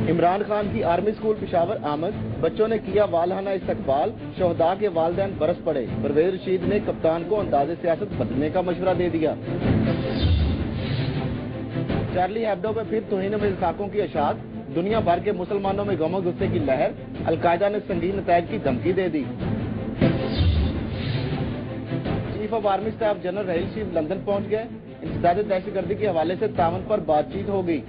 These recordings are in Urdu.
عمران خان کی آرمی اسکول پشاور آمد، بچوں نے کیا والہانہ استقبال، شہداء کے والدین برس پڑے، پرویز رشید نے کپتان کو انداز سیاست بدلنے کا مشورہ دے دیا۔ چارلی ہیبڈو پہ پھر توہین خاکوں کی اشاعت، دنیا بھر کے مسلمانوں میں غم و غصے کی لہر، القاعدہ نے سنگین نتائج کی دھمکی دے دی۔ Chief of army staff general Raheel Sharif London پہنچ گئے، انسداد دہشت گردی کے حوالے سے تعاون پر بات چیت ہو گئی۔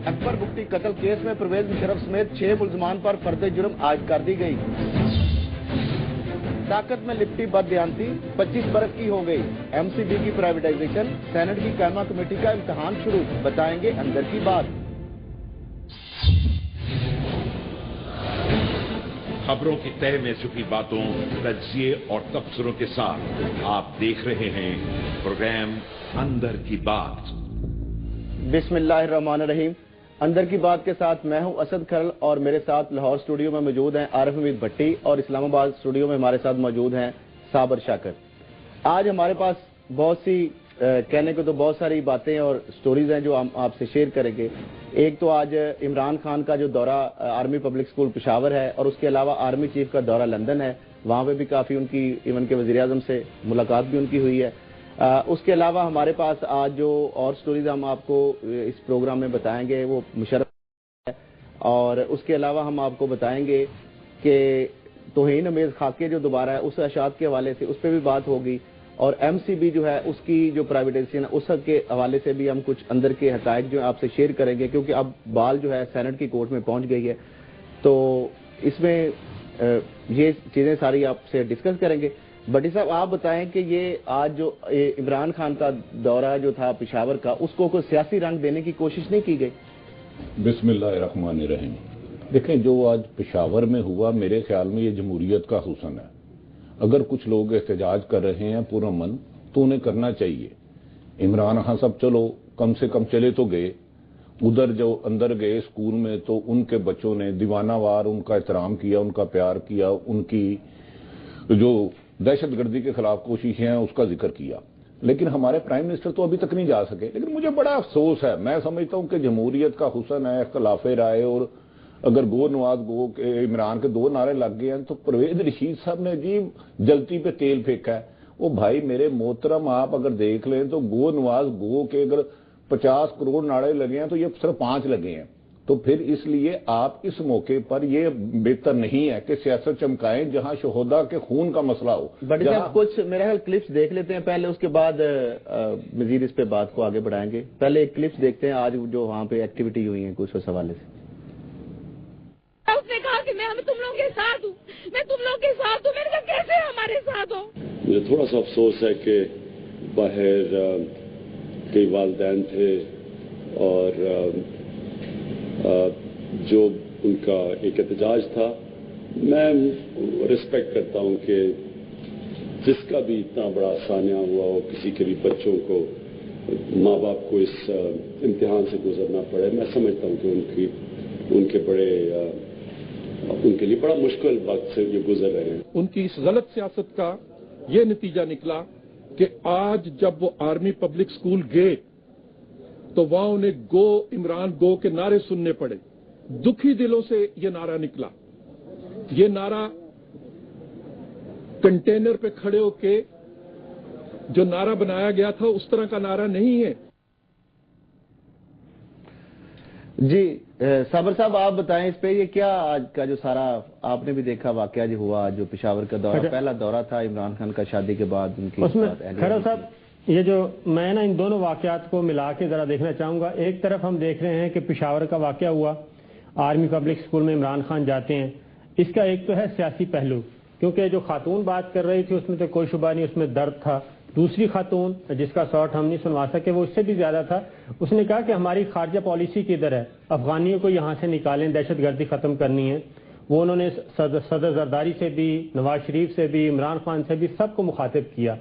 اکبر بگٹی قتل کیس میں پرویز مشرف سمیت 6 ملزمان پر فرد جرم عائد کر دی گئی۔ طاقت میں لپٹی بددیانتی 25 برس کی ہو گئی، ایم سی بی کی پرائیویٹائزیشن، سینٹ کی قائمہ کمیٹی کا امتحان شروع، بتائیں گے اندر کی بات۔ خبروں کی تہہ میں چھپی باتوں، تجزیے اور تبصروں کے ساتھ آپ دیکھ رہے ہیں پروگرام اندر کی بات۔ بسم اللہ الرحمن الرحیم۔ اندر کی بات کے ساتھ میں ہوں اسد کھرل اور میرے ساتھ لاہور اسٹوڈیو میں موجود ہیں عارف حمید بھٹی اور اسلام آباد اسٹوڈیو میں ہمارے ساتھ موجود ہیں صابر شاکر۔ آج ہمارے پاس بہت سی کہنے کو تو بہت ساری باتیں اور سٹوریز ہیں جو ہم آپ سے شیئر کریں گے۔ ایک تو آج عمران خان کا جو دورہ آرمی پبلک اسکول پشاور ہے اور اس کے علاوہ آرمی چیف کا دورہ لندن ہے، وہاں پہ بھی کافی ان کی ایون کے وزیر اعظم سے ملاقات بھی ان کی ہوئی ہے۔ اس کے علاوہ ہمارے پاس آج جو اور سٹوریز ہم آپ کو اس پروگرام میں بتائیں گے وہ مشرف ہے، اور اس کے علاوہ ہم آپ کو بتائیں گے کہ توہین امیز خاکے جو دوبارہ ہے اس اشاعت کے حوالے سے اس پہ بھی بات ہوگی، اور ایم سی بی جو ہے اس کی جو پرائیویٹائزیشن ہے اس کے حوالے سے بھی ہم کچھ اندر کے حقائق جو آپ سے شیئر کریں گے، کیونکہ اب بال جو ہے سینٹ کی کورٹ میں پہنچ گئی ہے، تو اس میں یہ چیزیں ساری آپ سے ڈسکس کریں گے۔ بٹی صاحب آپ بتائیں کہ یہ آج جو عمران خان کا دورہ جو تھا پشاور کا، اس کو کوئی سیاسی رنگ دینے کی کوشش نہیں کی گئی؟ بسم اللہ الرحمن الرحیم۔ دیکھیں جو آج پشاور میں ہوا، میرے خیال میں یہ جمہوریت کا حسن ہے۔ اگر کچھ لوگ احتجاج کر رہے ہیں پرامن تو انہیں کرنا چاہیے۔ عمران خان صاحب چلو کم سے کم چلے تو گئے، ادھر جو اندر گئے اسکول میں تو ان کے بچوں نے دیوانہ وار ان کا احترام کیا، ان کا پیار کیا، ان کی جو دہشت گردی کے خلاف کوششیں ہیں اس کا ذکر کیا، لیکن ہمارے پرائم منسٹر تو ابھی تک نہیں جا سکے۔ لیکن مجھے بڑا افسوس ہے، میں سمجھتا ہوں کہ جمہوریت کا حسن ہے اختلاف رائے، اور اگر گو نواز گو کے عمران کے 2 نعرے لگ گئے ہیں تو پرویز رشید صاحب نے جی جلتی پہ تیل پھینکا ہے۔ وہ بھائی میرے محترم آپ اگر دیکھ لیں تو گو نواز گو کے اگر 50 کروڑ نعرے لگے ہیں تو یہ صرف 5 لگے ہیں، تو پھر اس لیے آپ اس موقع پر یہ بہتر نہیں ہے کہ سیاست چمکائیں جہاں شہداء کے خون کا مسئلہ ہو۔ بٹ صاحب کچھ میرے خیال کلپس دیکھ لیتے ہیں پہلے، اس کے بعد مزید اس پہ بات کو آگے بڑھائیں گے۔ پہلے ایک کلپس دیکھتے ہیں آج جو وہاں پہ ایکٹیویٹی ہوئی ہیں کچھ اس حوالے سے۔ اس نے کہا کہ میں تم لوگوں کے ساتھ ہوں، میں تم لوگوں کے ساتھ ہوں، میں نے کہا کیسے ہمارے ساتھ ہو؟ مجھے تھوڑا سا افسوس ہے کہ باہر کئی والدین تھے اور جو ان کا ایک احتجاج تھا، میں رسپیکٹ کرتا ہوں کہ جس کا بھی اتنا بڑا سانحہ ہوا ہو، کسی کے بھی بچوں کو، ماں باپ کو اس امتحان سے گزرنا پڑے، میں سمجھتا ہوں کہ ان کے لیے بڑا مشکل وقت سے یہ گزر رہے ہیں۔ ان کی اس غلط سیاست کا یہ نتیجہ نکلا کہ آج جب وہ آرمی پبلک اسکول گئے تو وہاں انہیں گو عمران گو کے نعرے سننے پڑے۔ دکھی دلوں سے یہ نعرہ نکلا۔ یہ نعرہ کنٹینر پہ کھڑے ہو کے جو نعرہ بنایا گیا تھا اس طرح کا نعرہ نہیں ہے۔ جی صابر صاحب آپ بتائیں اس پہ، یہ کیا آج کا جو سارا آپ نے بھی دیکھا واقعہ جو ہوا، جو پشاور کا دورہ پہلا دورہ تھا عمران خان کا شادی کے بعد ان کی، اس میں کھرل صاحب یہ جو میں ان دونوں واقعات کو ملا کے ذرا دیکھنا چاہوں گا۔ ایک طرف ہم دیکھ رہے ہیں کہ پشاور کا واقعہ ہوا، آرمی پبلک اسکول میں عمران خان جاتے ہیں، اس کا ایک تو ہے سیاسی پہلو، کیونکہ جو خاتون بات کر رہی تھی اس میں تو کوئی شبہ نہیں، اس میں درد تھا۔ دوسری خاتون جس کا شارٹ ہم نہیں سنوا سکے وہ اس سے بھی زیادہ تھا، اس نے کہا کہ ہماری خارجہ پالیسی کدھر ہے، افغانیوں کو یہاں سے نکالیں، دہشت گردی ختم کرنی ہے۔ وہ انہوں نے صدر زرداری سے بھی، نواز شریف سے بھی، عمران خان سے بھی، سب کو مخاطب کیا۔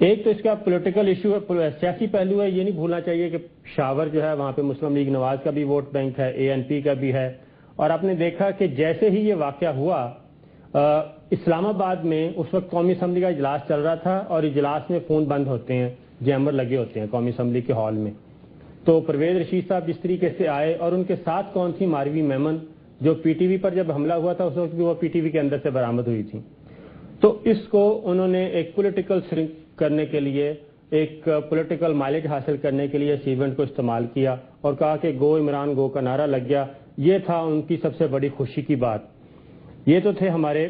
ایک تو اس کا پولیٹیکل ایشو ہے، سیاسی پہلو ہے، یہ نہیں بھولنا چاہیے کہ پشاور جو ہے وہاں پہ مسلم لیگ نواز کا بھی ووٹ بینک ہے، اے این پی کا بھی ہے، اور آپ نے دیکھا کہ جیسے ہی یہ واقعہ ہوا اسلام آباد میں اس وقت قومی اسمبلی کا اجلاس چل رہا تھا اور اجلاس میں فون بند ہوتے ہیں، جیمر لگے ہوتے ہیں قومی اسمبلی کے ہال میں، تو پرویز رشید صاحب جس طریقے سے آئے اور ان کے ساتھ کون تھی ماروی میمن جو پی ٹی وی پر جب حملہ ہوا تھا اس وقت بھی وہ پی ٹی وی کے اندر سے برآمد ہوئی تھی. تو اس کو انہوں نے ایک پولیٹیکل سرنگ کرنے کے لیے, ایک پولیٹیکل مائلیج حاصل کرنے کے لیے اس ایونٹ کو استعمال کیا اور کہا کہ گو عمران گو کا نعرہ لگ گیا. یہ تھا ان کی سب سے بڑی خوشی کی بات. یہ تو تھے ہمارے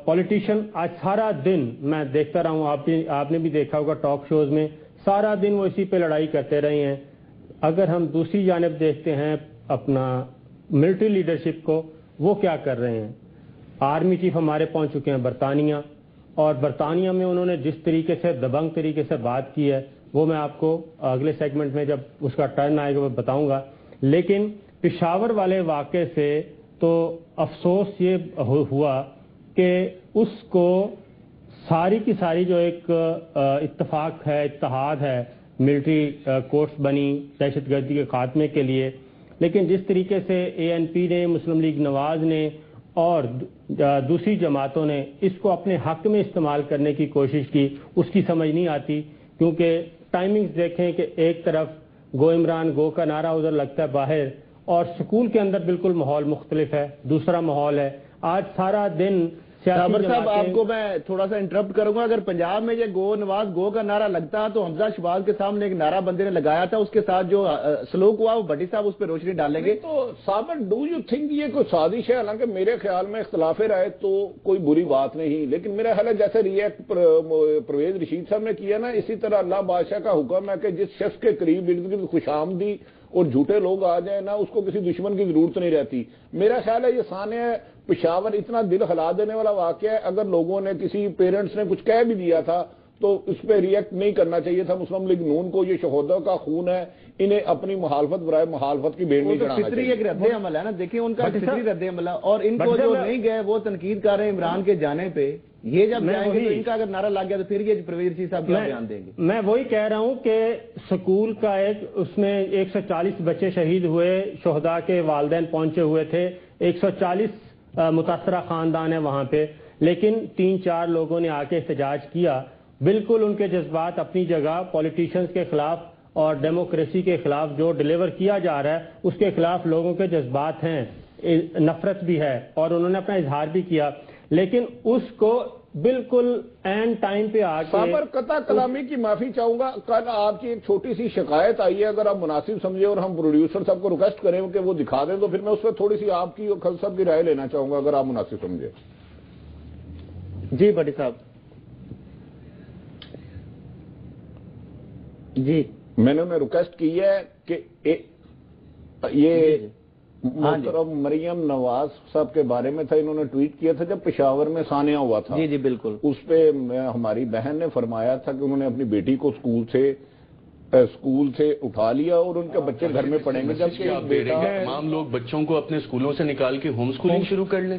پولیٹیشین. آج سارا دن میں دیکھتا رہا ہوں, آپ نے بھی دیکھا ہوگا ٹاک شوز میں, سارا دن وہ اسی پہ لڑائی کرتے رہے ہیں. اگر ہم دوسری جانب دیکھتے ہیں اپنا ملٹری لیڈرشپ کو, وہ کیا کر رہے ہیں. آرمی چیف ہمارے پہنچ چکے ہیں برطانیہ, اور برطانیہ میں انہوں نے جس طریقے سے دبنگ طریقے سے بات کی ہے وہ میں آپ کو اگلے سیگمنٹ میں جب اس کا ٹرن آئے گا وہ بتاؤں گا. لیکن پشاور والے واقعے سے تو افسوس یہ ہوا کہ اس کو ساری کی ساری جو ایک اتفاق ہے, اتحاد ہے, ملٹری کورٹس بنی دہشت گردی کے خاتمے کے لیے, لیکن جس طریقے سے اے این پی نے, مسلم لیگ نواز نے اور دوسری جماعتوں نے اس کو اپنے حق میں استعمال کرنے کی کوشش کی, اس کی سمجھ نہیں آتی. کیونکہ ٹائمنگز دیکھیں کہ ایک طرف گو عمران گو کا نعرہ ادھر لگتا ہے باہر, اور سکول کے اندر بالکل ماحول مختلف ہے, دوسرا ماحول ہے. آج سارا دن صابر صاحب آپ کو میں تھوڑا سا انٹرپٹ کروں گا. اگر پنجاب میں یہ گو نواز گو کا نعرہ لگتا تو حمزہ شہباز کے سامنے ایک نعرہ بندے نے لگایا تھا, اس کے ساتھ جو سلوک ہوا وہ بھٹی صاحب اس پہ روشنی ڈالیں گے. تو صابر ڈو یو تھنک یہ کوئی سازش ہے؟ حالانکہ میرے خیال میں اختلاف رائے تو کوئی بری بات نہیں, لیکن میرا خیال ہے جیسے ریئیکٹ پرویز رشید صاحب نے کیا نا, اسی طرح اللہ بادشاہ کا حکم ہے کہ جس شخص کے قریب ارد گرد خوش آمدی اور جھوٹے لوگ آ جائیں نا, اس کو کسی دشمن کی ضرورت نہیں رہتی. میرا خیال ہے یہ سانحہ پشاور اتنا دل ہلا دینے والا واقعہ ہے. اگر لوگوں نے, کسی پیرنٹس نے کچھ کہہ بھی دیا تھا تو اس پہ ریئیکٹ نہیں کرنا چاہیے تھا. مسلم لیگ نون کو یہ شہداء کا خون ہے, انہیں اپنی مخالفت برائے مخالفت کی بھیڑ نہیں چڑھانا چاہیے. فطری ایک رد عمل ہے نا, دیکھیں ان کا فطری رد عمل ہے, اور ان کو جو نہیں گئے وہ تنقید کر رہے ہیں عمران کے جانے پہ. یہ جب جائیں گے تو ان کا اگر نعرہ لگ گیا تو پھر یہ پرویز رشید صاحب کیا بیان دیں گے؟ میں وہی کہہ رہا ہوں کہ سکول کا اس میں 140 بچے شہید ہوئے, شہداء کے والدین پہنچے ہوئے تھے, 140 متاثرہ خاندان ہیں وہاں پہ, لیکن 3-4 لوگوں نے آ کے احتجاج کیا. بالکل ان کے جذبات اپنی جگہ, پولیٹیشنز کے خلاف اور ڈیموکریسی کے خلاف جو ڈیلیور کیا جا رہا ہے اس کے خلاف لوگوں کے جذبات ہیں, نفرت بھی ہے, اور انہوں نے اپنا اظہار بھی کیا. لیکن اس کو بالکل اینڈ ٹائم پہ آ کے صابر قطع کلامی کی معافی چاہوں گا. کل آپ کی ایک چھوٹی سی شکایت آئی ہے, اگر آپ مناسب سمجھے اور ہم پروڈیوسر صاحب کو ریکویسٹ کریں کہ وہ دکھا دیں تو پھر میں اس پہ تھوڑی سی آپ کی اور خل صاحب کی رائے لینا چاہوں گا اگر آپ مناسب سمجھے. جی بھٹی صاحب. جی میں نے ریکویسٹ کی ہے کہ یہ محترم مریم نواز صاحب کے بارے میں تھا, انہوں نے ٹویٹ کیا تھا جب پشاور میں سانحہ ہوا تھا. جی جی بالکل. اس پہ ہماری بہن نے فرمایا تھا کہ انہوں نے اپنی بیٹی کو اسکول سے اٹھا لیا اور ان کے بچے گھر میں پڑھیں گے, جبکہ تمام لوگ بچوں کو اپنے اسکولوں سے نکال کے ہوم اسکولنگ شروع کر لیں.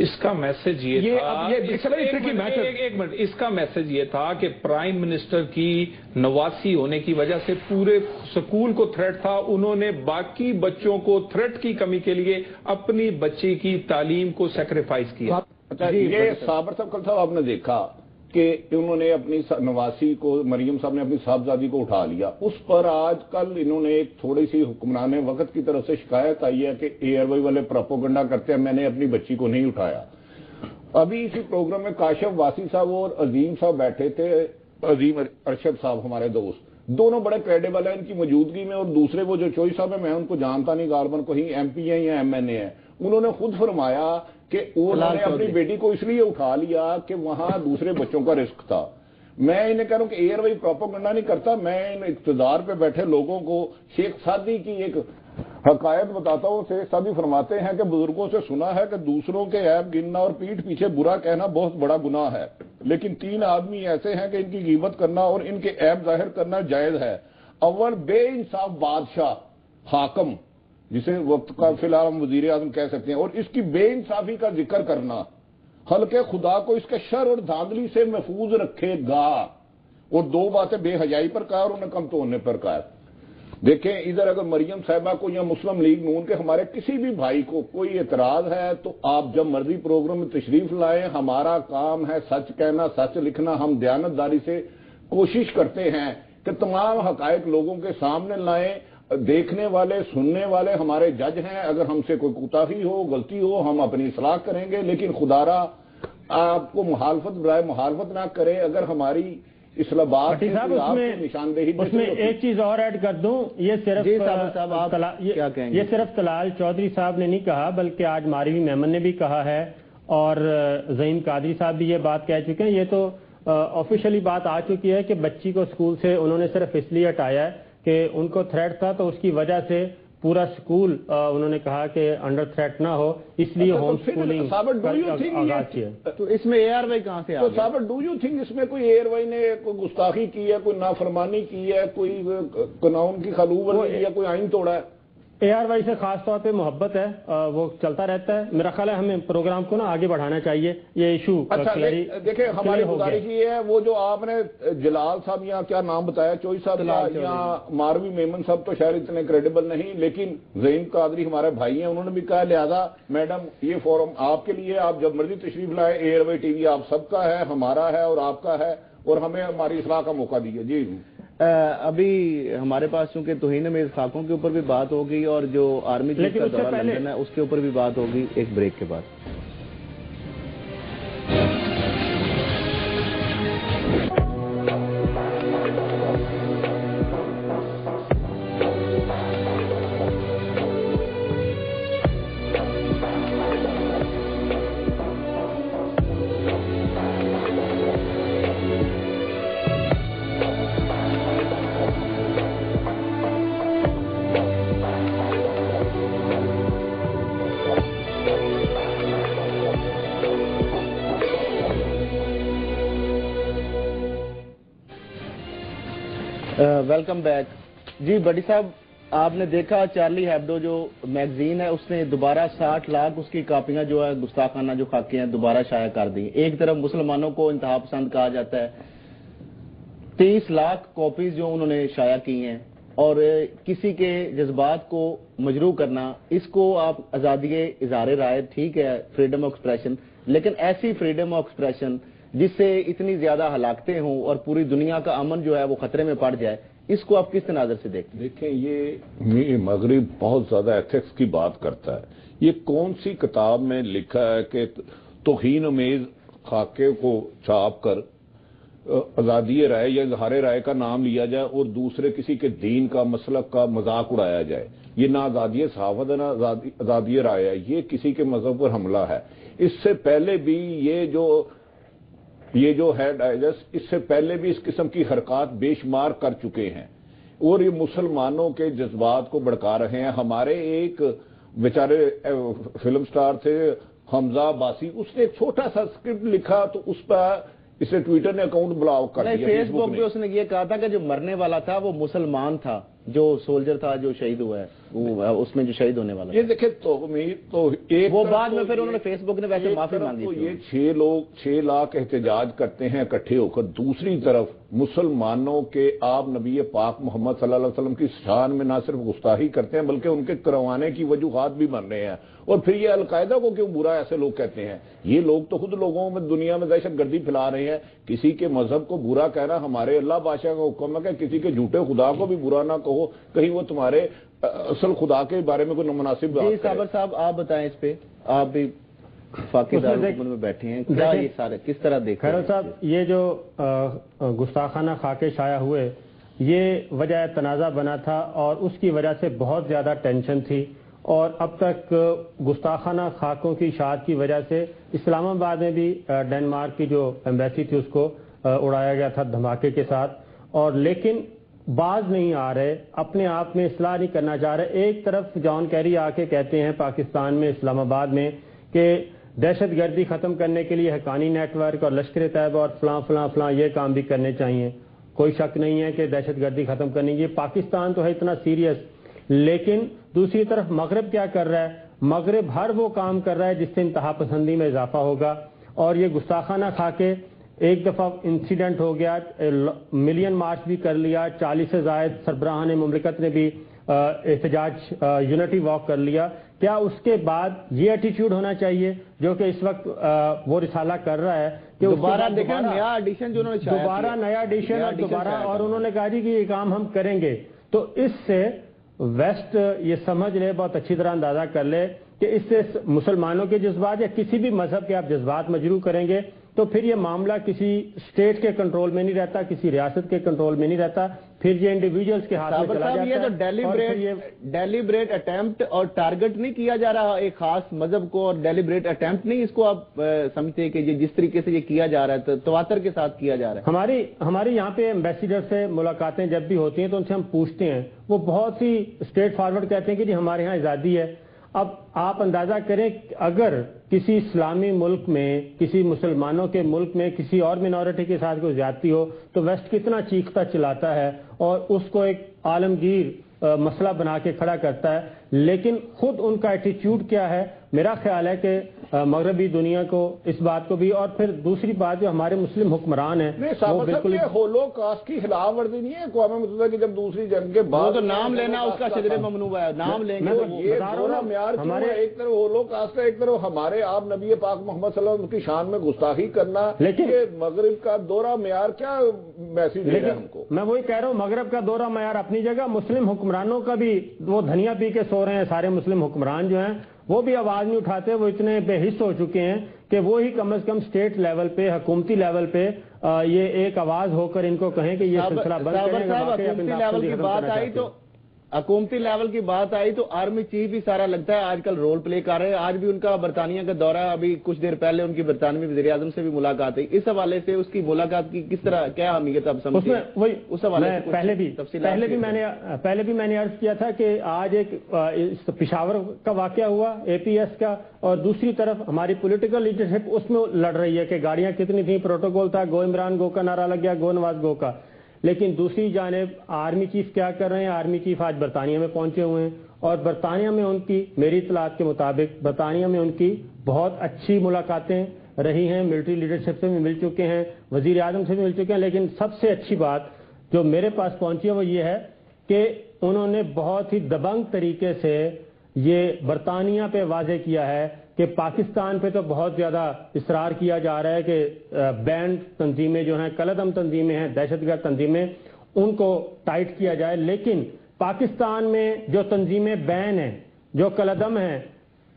اس کا میسج یہ تھا, ایک منٹ, اس کا میسج یہ تھا کہ پرائم منسٹر کی نواسی ہونے کی وجہ سے پورے سکول کو تھریٹ تھا. انہوں نے باقی بچوں کو تھریٹ کی کمی کے لیے اپنی بچی کی تعلیم کو سیکریفائز کیا. یہ صابر صاحب کل صاحب آپ نے دیکھا کہ انہوں نے اپنی نواسی کو, مریم صاحب نے اپنی صاحبزادی کو اٹھا لیا. اس پر آج کل انہوں نے ایک تھوڑی سی حکمران وقت کی طرف سے شکایت آئی ہے کہ ایئر وائی والے پروپیگنڈا کرتے ہیں, میں نے اپنی بچی کو نہیں اٹھایا. ابھی اسی پروگرام میں کاشف واسی صاحب اور عظیم صاحب بیٹھے تھے, عظیم ارشد صاحب ہمارے دوست, دونوں بڑے کریڈیبل ہیں ان کی موجودگی میں, اور دوسرے وہ جو چوئی صاحب ہیں میں ان کو جانتا نہیں, غالباً کہیں ایم پی ہیں یا ایم این اے ہیں. انہوں نے خود فرمایا کہ انہوں نے اپنی بیٹی کو اس لیے اٹھا لیا کہ وہاں دوسرے بچوں کا رزق تھا. میں انہیں کہہ رہا ہوں کہ ایئر وائی پروپیگنڈا نہیں کرتا, میں ان اقتدار پہ بیٹھے لوگوں کو شیخ سعدی کی ایک حقائق بتاتا ہوں. شیخ سعدی فرماتے ہیں کہ بزرگوں سے سنا ہے کہ دوسروں کے عیب گننا اور پیٹھ پیچھے برا کہنا بہت بڑا گناہ ہے, لیکن 3 آدمی ایسے ہیں کہ ان کی غیبت کرنا اور ان کے عیب ظاہر کرنا جائز ہے. اول بے انصاف بادشاہ حاکم, جسے وقت کا فی الحال ہم وزیر اعظم کہہ سکتے ہیں, اور اس کی بے انصافی کا ذکر کرنا خلق خدا کو اس کے شر اور دھاندلی سے محفوظ رکھے گا. اور 2 باتیں بے حیائی پر کہا اور انہیں کم توڑنے پر کہا. دیکھیں ادھر اگر مریم صاحبہ کو یا مسلم لیگ نون کے ہمارے کسی بھی بھائی کو کوئی اعتراض ہے تو آپ جب مرضی پروگرام میں تشریف لائیں. ہمارا کام ہے سچ کہنا, سچ لکھنا. ہم دیانتداری سے کوشش کرتے ہیں کہ تمام حقائق لوگوں کے سامنے لائیں. دیکھنے والے سننے والے ہمارے جج ہیں. اگر ہم سے کوئی کوتاہی ہو غلطی ہو ہم اپنی اصلاح کریں گے, لیکن خدارا آپ کو مخالفت برائے مخالفت نہ کرے. اگر ہماری اصلاح بات نشاندہی اس میں ایک چیز اور ایڈ کر دوں, یہ صرف طلال چودھری صاحب نے نہیں کہا بلکہ آج ماروی میمن نے بھی کہا ہے اور زعیم قادری صاحب بھی یہ بات کہہ چکے ہیں. یہ تو آفیشلی بات آ چکی ہے کہ بچی کو اسکول سے انہوں نے صرف اس لیے ہٹایا ہے کہ ان کو تھریٹ تھا تو اس کی وجہ سے پورا اسکول انہوں نے کہا کہ انڈر تھریٹ نہ ہو, اس لیے ہوم اسکولنگ آغاز کیا. تو اس میں اے آر وائی کہاں سے آ گیا؟ صاحب ڈو یو تھنک اس میں کوئی اے آر وائی نے کوئی گستاخی کی ہے, کوئی نافرمانی کی ہے, کوئی قانون کی خلوت کی ہے, کوئی آئین توڑا ہے؟ اے آر وائی سے خاص طور پہ محبت ہے, وہ چلتا رہتا ہے. میرا خیال ہے ہمیں پروگرام کو نا آگے بڑھانا چاہیے. یہ ایشو دیکھیں ہماری گزارش یہ ہے, وہ جو آپ نے جلال صاحب یا کیا نام بتایا چوئی صاحب یا ماروی میمن صاحب تو شاید اتنے کریڈیبل نہیں, لیکن زعیم قادری ہمارے بھائی ہیں, انہوں نے بھی کہا لہذا میڈم یہ فورم آپ کے لیے, آپ جب مرضی تشریف لائیں. اے آر وائی ٹی وی آپ سب کا ہے, ہمارا ہے اور آپ کا ہے, اور ہمیں ہماری اصلاح کا موقع دیجیے. جی ابھی ہمارے پاس چونکہ توہین امیز خاکوں کے اوپر بھی بات ہوگی اور جو آرمی چیف کا دورہ لندن ہے اس کے اوپر بھی بات ہوگی ایک بریک کے بعد. Welcome back. جی بڈی صاحب, آپ نے دیکھا چارلی ہیبڈو جو میگزین ہے اس نے دوبارہ 60 لاکھ اس کی کاپیاں جو ہے گستاخانہ جو خاکے ہیں دوبارہ شائع کر دی. ایک طرف مسلمانوں کو انتہا پسند کہا جاتا ہے, 30 لاکھ کاپیز جو انہوں نے شائع کی ہیں, اور کسی کے جذبات کو مجروح کرنا, اس کو آپ آزادی اظہار رائے ٹھیک ہے فریڈم آف ایکسپریشن, لیکن ایسی فریڈم آف ایکسپریشن جس سے اتنی زیادہ ہلاکتیں ہوں اور پوری دنیا کا امن جو ہے وہ خطرے میں پڑ جائے, اس کو آپ کس نظر سے دیکھتے ہیں؟ دیکھیں یہ مغرب بہت زیادہ ایتھکس کی بات کرتا ہے. یہ کون سی کتاب میں لکھا ہے کہ توہین امیز خاکے کو چھاپ کر آزادی رائے یا اظہار رائے کا نام لیا جائے اور دوسرے کسی کے دین کا مسلک کا مذاق اڑایا جائے؟ یہ نہ آزادی صحافت ہے نہ آزادی رائے ہے, یہ کسی کے مذہب پر حملہ ہے. اس سے پہلے بھی یہ جو ہے ڈائجسٹ, اس سے پہلے بھی اس قسم کی حرکات بے شمار کر چکے ہیں اور یہ مسلمانوں کے جذبات کو بھڑکا رہے ہیں. ہمارے ایک بیچارے فلم سٹار تھے حمزہ عباسی, اس نے ایک چھوٹا سا اسکرپٹ لکھا تو اس پر اسے ٹویٹر نے اکاؤنٹ بلاک کر دیا. فیس بک پہ اس نے یہ کہا تھا کہ جو مرنے والا تھا وہ مسلمان تھا, جو سولجر تھا جو شہید ہوا ہے اس میں جو شہید ہونے والا. یہ دیکھیں تو ایک وہ بعد میں پھر انہوں نے فیس بک نے ویسے معافی مانگی. یہ 6 لاکھ احتجاج کرتے ہیں اکٹھے ہو کر, دوسری طرف مسلمانوں کے آپ نبی پاک محمد صلی اللہ علیہ وسلم کی شان میں نہ صرف گستاخی کرتے ہیں بلکہ ان کے کروانے کی وجوہات بھی بن رہے ہیں. اور پھر یہ القاعدہ کو کیوں برا ایسے لوگ کہتے ہیں؟ یہ لوگ تو خود لوگوں میں دنیا میں دہشت گردی پھیلا رہے ہیں. کسی کے مذہب کو برا کہنا ہمارے اللہ بادشاہ کا حکم ہے کہ کسی کے جھوٹے خدا کو بھی برا نہ کہو, کہیں وہ تمہارے اصل خدا کے بارے میں کوئی نامناسب بات کرے. صابر صاحب آپ بتائیں اس پہ, آپ بھی وفاقی دارالحکومت میں بیٹھے ہیں, کیا یہ سارے کس طرح دیکھیں؟ خیرو صاحب, یہ جو گستاخانہ خاکے شائع ہوئے یہ وجہ تنازع بنا تھا اور اس کی وجہ سے بہت زیادہ ٹینشن تھی, اور اب تک گستاخانہ خاکوں کی اشاعت کی وجہ سے اسلام آباد میں بھی ڈنمارک کی جو ایمبیسی تھی اس کو اڑایا گیا تھا دھماکے کے ساتھ, اور لیکن باز نہیں آ رہے, اپنے آپ میں اصلاح نہیں کرنا چاہ رہے. ایک طرف جان کیری آ کے کہتے ہیں پاکستان میں اسلام آباد میں کہ دہشت گردی ختم کرنے کے لیے حقانی نیٹ ورک اور لشکر طیبہ اور فلاں فلاں فلاں یہ کام بھی کرنے چاہیے. کوئی شک نہیں ہے کہ دہشت گردی ختم کرنے کی پاکستان تو ہے اتنا سیریس, لیکن دوسری طرف مغرب کیا کر رہا ہے؟ مغرب ہر وہ کام کر رہا ہے جس سے انتہا پسندی میں اضافہ ہوگا. اور یہ گستاخانہ خاکے, ایک دفعہ انسیڈنٹ ہو گیا, ملین مارچ بھی کر لیا, 40 سے زائد سربراہان مملکت نے بھی احتجاج یونٹی واک کر لیا. کیا اس کے بعد یہ ایٹیٹیوڈ ہونا چاہیے جو کہ اس وقت وہ رسالہ کر رہا ہے کہ دوبارہ نیا ایڈیشن جو انہوں نے دوبارہ نیا ایڈیشن اور دوبارہ, اور انہوں نے کہا جی کہ یہ کام ہم کریں گے. تو اس سے ویسٹ یہ سمجھ لے، بہت اچھی طرح اندازہ کر لے کہ اس سے مسلمانوں کے جذبات یا کسی بھی مذہب کے آپ جذبات مجروح کریں گے تو پھر یہ معاملہ کسی اسٹیٹ کے کنٹرول میں نہیں رہتا، کسی ریاست کے کنٹرول میں نہیں رہتا، پھر یہ انڈیویجولز کے ہاتھ میں چلا جاتا ہے۔ یہ تو ڈیلیبریٹ اٹیمپٹ اور ٹارگٹ نہیں کیا جا رہا ایک خاص مذہب کو، اور ڈیلیبریٹ اٹیمپٹ نہیں اس کو آپ سمجھتے ہیں کہ یہ جس طریقے سے یہ کیا جا رہا ہے تواتر کے ساتھ کیا جا رہا ہے؟ ہماری یہاں پہ ایمبیسیڈر سے ملاقاتیں جب بھی ہوتی ہیں تو ان سے ہم پوچھتے ہیں، وہ بہت ہی اسٹریٹ فارورڈ کہتے ہیں کہ جی ہمارے ہاں آزادی ہے۔ اب آپ اندازہ کریں اگر کسی اسلامی ملک میں، کسی مسلمانوں کے ملک میں کسی اور مینورٹی کے ساتھ کوئی زیادتی ہو تو ویسٹ کتنا چیختا چلاتا ہے اور اس کو ایک عالمگیر مسئلہ بنا کے کھڑا کرتا ہے، لیکن خود ان کا ایٹیچیوڈ کیا ہے؟ میرا خیال ہے کہ مغربی دنیا کو اس بات کو بھی، اور پھر دوسری بات جو ہمارے مسلم حکمران ہیں وہ بالکل ہولوکاسٹ کی خلاف ورزی نہیں ہے اقوام متحدہ کی، جب دوسری جنگ کے بعد تو نام لینا اس کا شجر ممنوع ہے، نام لیں گے یہ دونوں معیار ہمارے ایک طرف ہولوکاسٹ ہے، ایک طرف ہمارے آپ نبی پاک محمد صلی اللہ علیہ وسلم کی شان میں گستاخی کرنا، لیکن مغرب کا دورہ معیار کیا میسج دے رہا ہے ہم کو؟ میں وہی کہہ رہا ہوں، مغرب کا دورہ معیار اپنی جگہ، مسلم حکمرانوں کا بھی وہ دھنیا پی کے سو رہے ہیں، سارے مسلم حکمران جو ہیں وہ بھی آواز نہیں اٹھاتے، وہ اتنے بے حس ہو چکے ہیں کہ وہی کم از کم اسٹیٹ لیول پہ، حکومتی لیول پہ یہ ایک آواز ہو کر ان کو کہیں کہ یہ سلسلہ بند کریں۔ حکومتی لیول کی بات آئی تو آرمی چیف بھی سارا لگتا ہے آج کل رول پلے کر رہے ہیں۔ آج بھی ان کا برطانیہ کا دورہ، ابھی کچھ دیر پہلے ان کی برطانوی وزیر اعظم سے بھی ملاقات ہوئی، اس حوالے سے اس کی ملاقات کی کس طرح کیا اہمیت آپ سمجھتے ہیں؟ اس حوالے سے پہلے بھی میں نے عرض کیا تھا کہ آج ایک پشاور کا واقعہ ہوا اے پی ایس کا، اور دوسری طرف ہماری پولیٹیکل لیڈرشپ اس میں لڑ رہی ہے کہ گاڑیاں کتنی تھیں، پروٹوکول تھا، گو عمران گو کا نعرہ لگ گیا، گو نواز گو کا، لیکن دوسری جانب آرمی چیف کیا کر رہے ہیں؟ آرمی چیف آج برطانیہ میں پہنچے ہوئے ہیں، اور برطانیہ میں ان کی، میری اطلاعات کے مطابق برطانیہ میں ان کی بہت اچھی ملاقاتیں رہی ہیں، ملٹری لیڈرشپ سے بھی مل چکے ہیں، وزیر اعظم سے بھی مل چکے ہیں، لیکن سب سے اچھی بات جو میرے پاس پہنچی ہے وہ یہ ہے کہ انہوں نے بہت ہی دبنگ طریقے سے یہ برطانیہ پہ واضح کیا ہے کہ پاکستان پہ تو بہت زیادہ اصرار کیا جا رہا ہے کہ بینڈ تنظیمیں جو ہیں، کلعدم تنظیمیں ہیں، دہشت گرد تنظیمیں، ان کو ٹائٹ کیا جائے، لیکن پاکستان میں جو تنظیمیں بین ہیں، جو کلعدم ہیں،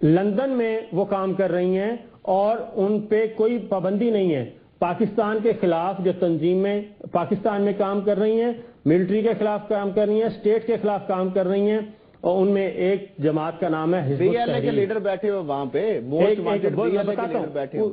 لندن میں وہ کام کر رہی ہیں اور ان پہ کوئی پابندی نہیں ہے۔ پاکستان کے خلاف جو تنظیمیں پاکستان میں کام کر رہی ہیں، ملٹری کے خلاف کام کر رہی ہیں، اسٹیٹ کے خلاف کام کر رہی ہیں، اور ان میں ایک جماعت کا نام ہے حزب التحریر کے لیڈر بیٹھے ہوئے وہاں پہ،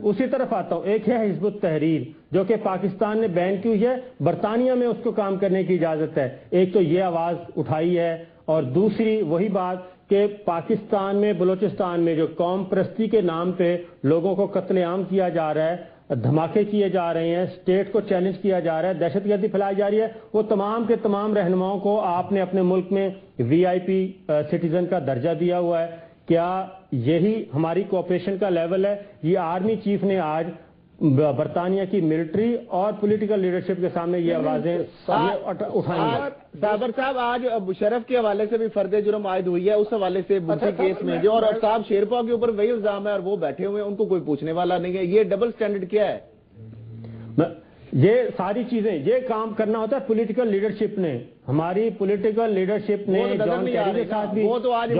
اسی طرف آتا ہوں۔ ایک ہے حزب التحریر جو کہ پاکستان نے بین کی ہوئی ہے، برطانیہ میں اس کو کام کرنے کی اجازت ہے۔ ایک تو یہ آواز اٹھائی ہے، اور دوسری وہی بات کہ پاکستان میں، بلوچستان میں جو قوم پرستی کے نام پہ لوگوں کو قتل عام کیا جا رہا ہے، دھماکے کیے جا رہے ہیں، اسٹیٹ کو چیلنج کیا جا رہا ہے، دہشت گردی پھیلائی جا رہی ہے، وہ تمام کے تمام رہنماؤں کو آپ نے اپنے ملک میں وی آئی پی سٹیزن کا درجہ دیا ہوا ہے۔ کیا یہی ہماری کوآپریشن کا لیول ہے؟ یہ آرمی چیف نے آج برطانیہ کی ملٹری اور پولیٹیکل لیڈرشپ کے سامنے یہ آوازیں اٹھائیں گے۔ صابر صاحب، آج مشرف کے حوالے سے بھی فرد جرم عائد ہوئی ہے، اس حوالے سے بنسی کیس میں جو، اور صاحب شیرپا کے اوپر وہی الزام ہے اور وہ بیٹھے ہوئے ہیں، ان کو کوئی پوچھنے والا نہیں ہے۔ یہ ڈبل سٹینڈرڈ کیا ہے؟ یہ ساری چیزیں، یہ کام کرنا ہوتا ہے پولیٹیکل لیڈرشپ نے، ہماری پولیٹیکل لیڈرشپ نے جان کیری کے ساتھ بھی، وہ تو آج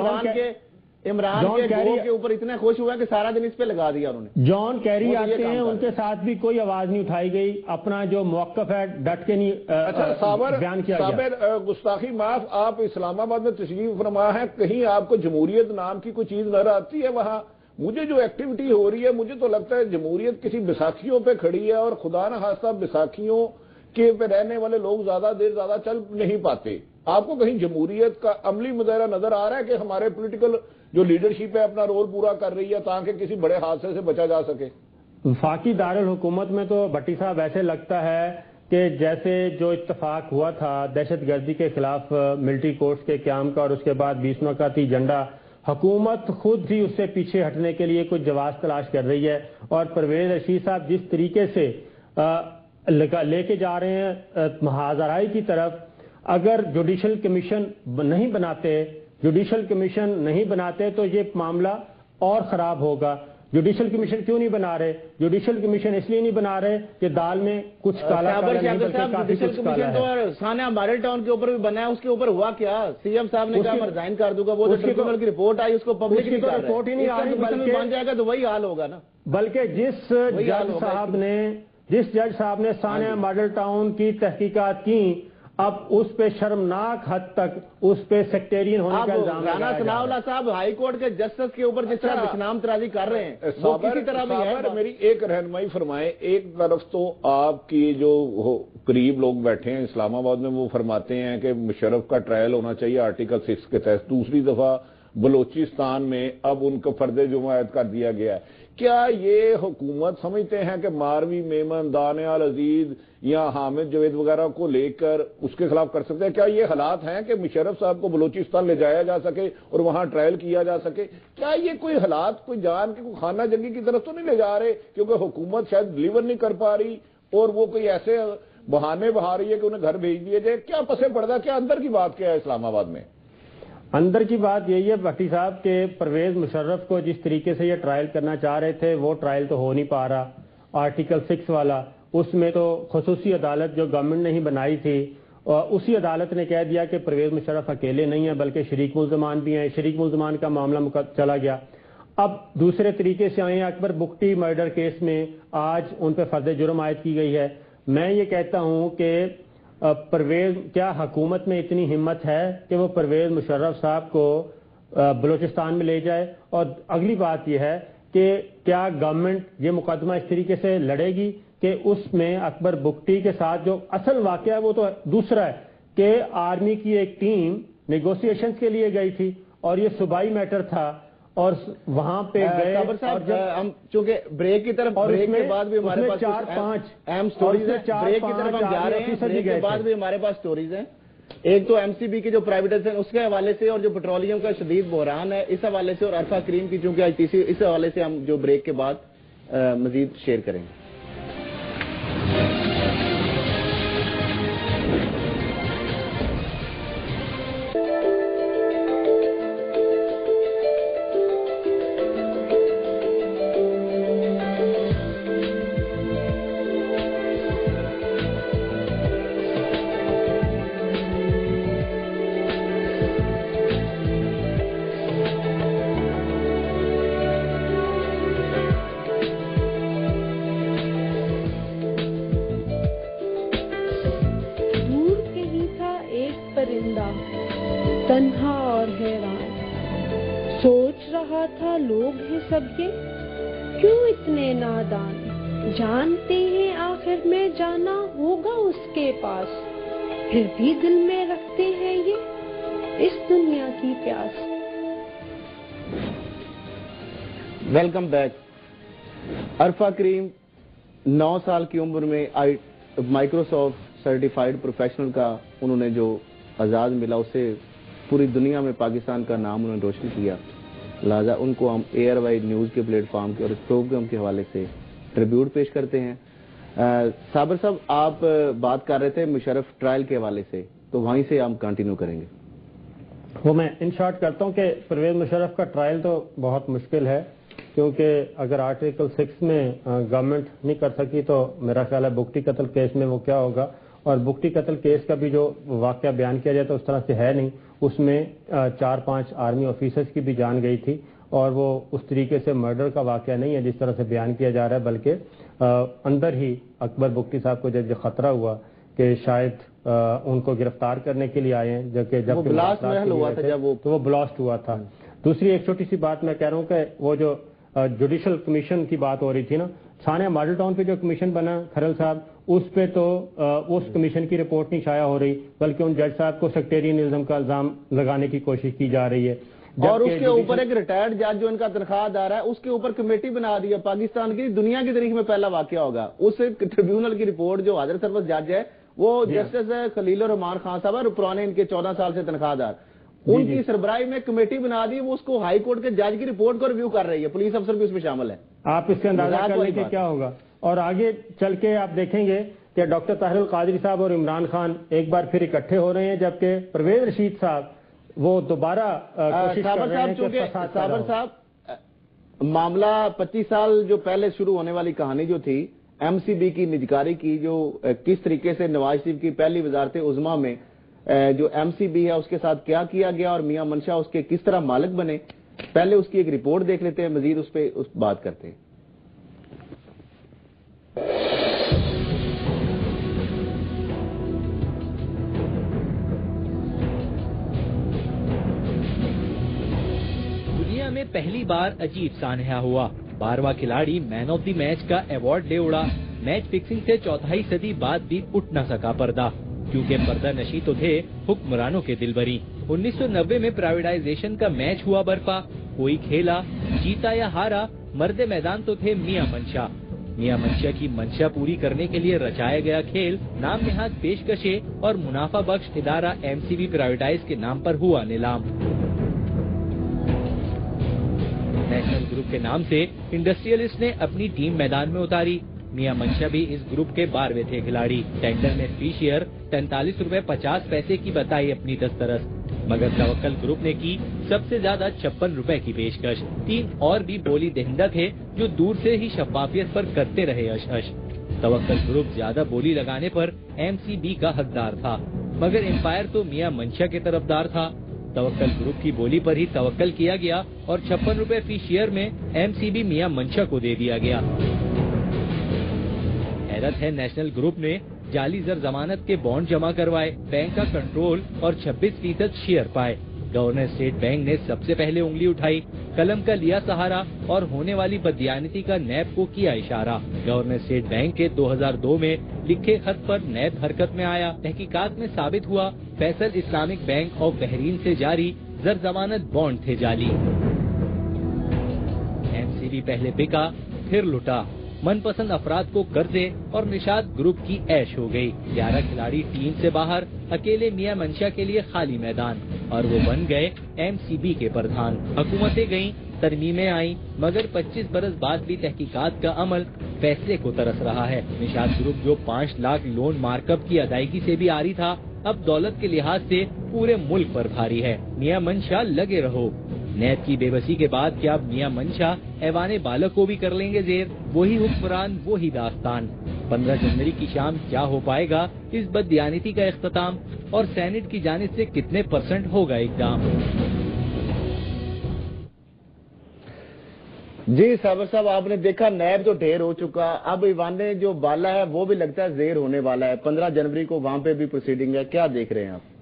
عمران کے اوپر اتنے خوش ہوئے کہ سارا دن اس پہ لگا دیا انہوں نے۔ جان کیری آتے ہیں، ان کے ساتھ بھی کوئی آواز نہیں اٹھائی گئی، اپنا جو موقف ہے ڈٹ کے نہیں بیان کیا گیا۔ صابر، گستاخی معاف، آپ اسلام آباد میں تشریف فرما ہے، کہیں آپ کو جمہوریت نام کی کوئی چیز نظر آتی ہے وہاں؟ مجھے جو ایکٹیویٹی ہو رہی ہے، مجھے تو لگتا ہے جمہوریت کسی بیساکھیوں پہ کھڑی ہے، اور خدا نہ خواستہ بیساکھیوں کے پہ رہنے والے لوگ زیادہ دیر زیادہ چل نہیں پاتے۔ آپ کو کہیں جمہوریت کا عملی مظاہرہ نظر آ رہا ہے کہ ہمارے پولیٹیکل جو لیڈرشپ ہے اپنا رول پورا کر رہی ہے تاکہ کسی بڑے حادثے سے بچا جا سکے؟ وفاقی دارالحکومت میں تو بھٹی صاحب ایسے لگتا ہے کہ جیسے جو اتفاق ہوا تھا دہشت گردی کے خلاف ملٹری کورٹس کے قیام کا، اور اس کے بعد 20 نکاتی ایجنڈا، حکومت خود بھی اس سے پیچھے ہٹنے کے لیے کچھ جواز تلاش کر رہی ہے، اور پرویز رشید صاحب جس طریقے سے لے کے جا رہے ہیں محاذرائی کی طرف، اگر جوڈیشل کمیشن نہیں بناتے تو یہ معاملہ اور خراب ہوگا۔ جوڈیشل کمیشن کیوں نہیں بنا رہے؟ جوڈیشل کمیشن اس لیے نہیں بنا رہے کہ دال میں کچھ کالا نہیں بلکہ کافی کچھ کالا ہے۔ ثانیہ ماڈل ٹاؤن کے اوپر بھی بنا ہے، اس کے اوپر ہوا کیا؟ سی ایم صاحب نے کہا میں ریزائن کر دوں گا، وہ ٹریبیونل کی رپورٹ آئی اس کو پبلک نہیں کر رہا ہے، رپورٹ ہی نہیں آ رہی، بلکہ بن جائے گا تو وہی حال ہوگا نا۔ بلکہ جس جج صاحب نے ثانیہ ماڈل ٹاؤن کی تحقیقات کی، اب اس پہ شرمناک حد تک اس پہ سیکٹیرین ہونے کا الزام لگایا جا رہا ہے۔ ثناء اللہ صاحب ہائی کورٹ کے جسٹس کے اوپر جس طرح بشنام ترازی کر رہے ہیں وہ کسی طرح بھی ہے۔ میری ایک رہنمائی فرمائیں، ایک طرف تو آپ کی جو قریب لوگ بیٹھے ہیں اسلام آباد میں وہ فرماتے ہیں کہ مشرف کا ٹرائل ہونا چاہیے آرٹیکل 6 کے تحت، دوسری دفعہ بلوچستان میں اب ان کو فرد جماعت کر دیا گیا ہے۔ کیا یہ حکومت سمجھتے ہیں کہ ماروی میمن، دانیہ العزیز یا حامد جاوید وغیرہ کو لے کر اس کے خلاف کر سکتے ہیں؟ کیا یہ حالات ہیں کہ مشرف صاحب کو بلوچستان لے جایا جا سکے اور وہاں ٹرائل کیا جا سکے؟ کیا یہ کوئی حالات کوئی جان کے کوئی خانہ جنگی کی طرف تو نہیں لے جا رہے کیونکہ حکومت شاید ڈلیور نہیں کر پا رہی اور وہ کوئی ایسے بہانے بہا رہی ہے کہ انہیں گھر بھیج دیے جائے؟ کیا پسے پردہ، کیا اندر کی بات کیا ہے اسلام آباد میں؟ اندر کی بات یہی ہے بھٹی صاحب کہ پرویز مشرف کو جس طریقے سے یہ ٹرائل کرنا چاہ رہے تھے وہ ٹرائل تو ہو نہیں پا رہا۔ آرٹیکل 6 والا اس میں تو خصوصی عدالت جو گورنمنٹ نے ہی بنائی تھی، اسی عدالت نے کہہ دیا کہ پرویز مشرف اکیلے نہیں ہیں بلکہ شریک ملزمان بھی ہیں، شریک ملزمان کا معاملہ چلا گیا۔ اب دوسرے طریقے سے آئے اکبر بگٹی مرڈر کیس میں آج ان پہ فرد جرم عائد کی گئی ہے۔ میں یہ کہتا ہوں کہ پرویز، کیا حکومت میں اتنی ہمت ہے کہ وہ پرویز مشرف صاحب کو بلوچستان میں لے جائے؟ اور اگلی بات یہ ہے کہ کیا گورنمنٹ یہ مقدمہ اس طریقے سے لڑے گی کہ اس میں اکبر بگٹی کے ساتھ جو اصل واقعہ ہے وہ تو دوسرا ہے کہ آرمی کی ایک ٹیم نیگوسیشنز کے لیے گئی تھی اور یہ صوبائی میٹر تھا اور وہاں پہ گئے، ہم چونکہ بریک کی طرف بریک کے بعد بھی ہمارے پاس 4-5 اہم سٹوریز ہیں، بریک کی طرف ہم جا رہے ہیں، بریک کے بعد بھی ہمارے پاس سٹوریز ہیں۔ ایک تو ایم سی بی کی جو پرائیویٹائزیشن اس کے حوالے سے اور جو پیٹرولیم کا شدید بحران ہے اس حوالے سے، اور عرفہ کریم کی چونکہ آئی ٹی سی، اس حوالے سے ہم جو بریک کے بعد مزید شیئر کریں گے۔ تنہا اور حیران سوچ رہا تھا لوگ ہیں سب یہ کیوں اتنے نادان، جانتے ہیں آخر میں جانا ہوگا اس کے پاس، پھر بھی دل میں رکھتے ہیں یہ اس دنیا کی پیاس۔ Welcome back. عرفہ کریم 9 سال کی عمر میں مائکروسافٹ سرٹیفائیڈ پروفیشنل کا انہوں نے جو اعزاز ملا اس سے پوری دنیا میں پاکستان کا نام انہوں نے روشن کیا، لہذا ان کو ہم ایئر وائڈ نیوز کے پلیٹ فارم کے اور اس پروگرام کے حوالے سے ٹریبیوٹ پیش کرتے ہیں۔ صابر صاحب، آپ بات کر رہے تھے مشرف ٹرائل کے حوالے سے، تو وہیں سے ہم کنٹینیو کریں گے۔ وہ میں ان شارٹ کرتا ہوں کہ پرویز مشرف کا ٹرائل تو بہت مشکل ہے کیونکہ اگر آرٹیکل 6 میں گورنمنٹ نہیں کر سکی تو میرا خیال ہے بگٹی قتل کیس میں وہ کیا ہوگا، اور بگٹی قتل کیس کا بھی جو واقعہ بیان کیا جائے تو اس طرح سے ہے نہیں، اس میں 4-5 آرمی آفیسرز کی بھی جان گئی تھی اور وہ اس طریقے سے مرڈر کا واقعہ نہیں ہے جس طرح سے بیان کیا جا رہا ہے، بلکہ اندر ہی اکبر بگٹی صاحب کو جب یہ خطرہ ہوا کہ شاید ان کو گرفتار کرنے کے لیے آئے ہیں جب وہ بلاسٹ ہوا تھا۔ دوسری ایک چھوٹی سی بات میں کہہ رہا ہوں کہ وہ جو جوڈیشل کمیشن کی بات ہو رہی تھی نا، ثانیہ ماڈل ٹاؤن پہ جو کمیشن بنا کھرل صاحب، اس پہ تو اس کمیشن کی رپورٹ نہیں شائع ہو رہی بلکہ ان جج صاحب کو سیکٹیرینزم کا الزام لگانے کی کوشش کی جا رہی ہے، اور اس کے اوپر ایک ریٹائرڈ جج جو ان کا تنخواہ دار ہے اس کے اوپر کمیٹی بنا دی ہے۔ پاکستان کی دنیا کی تاریخ میں پہلا واقعہ ہوگا، اس ٹریبیونل کی رپورٹ جو حاضر سربراہ جج ہے وہ جسٹس خلیل الرحمان خان صاحب ہے، پرانے ان کے 14 سال سے تنخواہ دار، ان کی سربراہی میں کمیٹی بنا دی، وہ اس کو ہائی کورٹ کے جج کی رپورٹ کو ریویو کر رہی ہے، پولیس افسر بھی اس میں شامل ہے۔ آپ اس سے اندازہ کر لیں کہ کیا ہوگا، اور آگے چل کے آپ دیکھیں گے کہ ڈاکٹر طاہر القادری صاحب اور عمران خان ایک بار پھر اکٹھے ہو رہے ہیں، جبکہ پرویز رشید صاحب وہ دوبارہ کوشش کر رہے ہیں کہ صابر صاحب معاملہ 25 سال جو پہلے شروع ہونے والی کہانی جو تھی ایم سی بی کی نجکاری کی، جو کس طریقے سے نواز شریف کی پہلی وزارت عظمیٰ میں جو ایم سی بی ہے اس کے ساتھ کیا کیا گیا اور میاں منشا اس کے کس طرح مالک بنے، پہلے اس کی ایک رپورٹ دیکھ لیتے ہیں، مزید اس پہ بات کرتے ہیں۔ دنیا میں پہلی بار عجیب سانحہ ہوا، 12واں کھلاڑی مین آف دی میچ کا ایوارڈ لے اڑا۔ میچ فکسنگ سے چوتھائی صدی بعد بھی اٹھ نہ سکا پردہ، کیونکہ پردہ نشی تو تھے حکمرانوں کے دل بری۔ 1990 میں پرائیویٹائزیشن کا میچ ہوا برپا، کوئی کھیلا، جیتا یا ہارا، مرد میدان تو تھے میاں منشا۔ میاں منشا کی منشا پوری کرنے کے لیے رچایا گیا کھیل نام نہاد پیشکشیں اور منافع بخش ادارہ ایم سی بی پرائیویٹائز کے نام پر ہوا نیلام۔ نیشنل گروپ کے نام سے انڈسٹریلسٹ نے اپنی ٹیم میدان میں اتاری۔ میاں منشا بھی اس گروپ کے 12ویں تھے کھلاڑی۔ ٹینڈر میں فی شیئر 43 روپے 50 پیسے کی بتائی اپنی دسترس، مگر توکل گروپ نے کی سب سے زیادہ 56 روپے کی پیشکش۔ 3 اور بھی بولی دہندہ تھے جو دور سے ہی شفافیت پر کرتے رہے اش اش۔ توکل گروپ زیادہ بولی لگانے پر ایم سی بی کا حقدار تھا، مگر امپائر تو میاں منشا کے طرفدار تھا۔ توکل گروپ کی بولی پر ہی توکل کیا گیا اور 56 روپے فی شیئر میں ایم سی بی میاں منشا کو دے دیا گیا۔ حیرت ہے، نیشنل گروپ نے جعلی زر ضمانت کے بانڈ جمع کروائے، بینک کا کنٹرول اور 26% شیئر پائے۔ گورنر اسٹیٹ بینک نے سب سے پہلے انگلی اٹھائی، قلم کا لیا سہارا اور ہونے والی بددیانتی کا نیب کو کیا اشارہ۔ گورنر اسٹیٹ بینک کے 2002 میں لکھے خط پر نیب حرکت میں آیا۔ تحقیقات میں ثابت ہوا Faisal Islamic bank of Bahrain سے جاری زر ضمانت بانڈ تھے جعلی۔ ایم سی بی پہلے بکا پھر لٹا، من پسند افراد کو قرضے اور نشاد گروپ کی عیش ہو گئی۔ 11 کھلاڑی ٹیم سے باہر، اکیلے میاں منشا کے لیے خالی میدان، اور وہ بن گئے ایم سی بی کے پردھان۔ حکومتیں گئیں، ترمیمیں آئیں، مگر 25 برس بعد بھی تحقیقات کا عمل فیصلے کو ترس رہا ہے۔ نشاد گروپ جو 5 لاکھ لون مارک اپ کی ادائیگی سے بھی آری تھا، اب دولت کے لحاظ سے پورے ملک پر بھاری ہے۔ میاں منشا لگے رہو۔ نیب کی بے بسی کے بعد کیا اب میاں منشا ایوان بالا کو بھی کر لیں گے زیر؟ وہی حکمران، وہی داستان۔ 15 جنوری کی شام کیا ہو پائے گا اس بددیانتی کا اختتام، اور سینٹ کی جانب سے کتنے % ہوگا اقدام؟ جی صابر صاحب، آپ نے دیکھا نیب تو ڈھیر ہو چکا، اب ایوان جو بالا ہے وہ بھی لگتا ہے زیر ہونے والا ہے۔ 15 جنوری کو وہاں پہ بھی پروسیڈنگ ہے، کیا دیکھ رہے ہیں آپ؟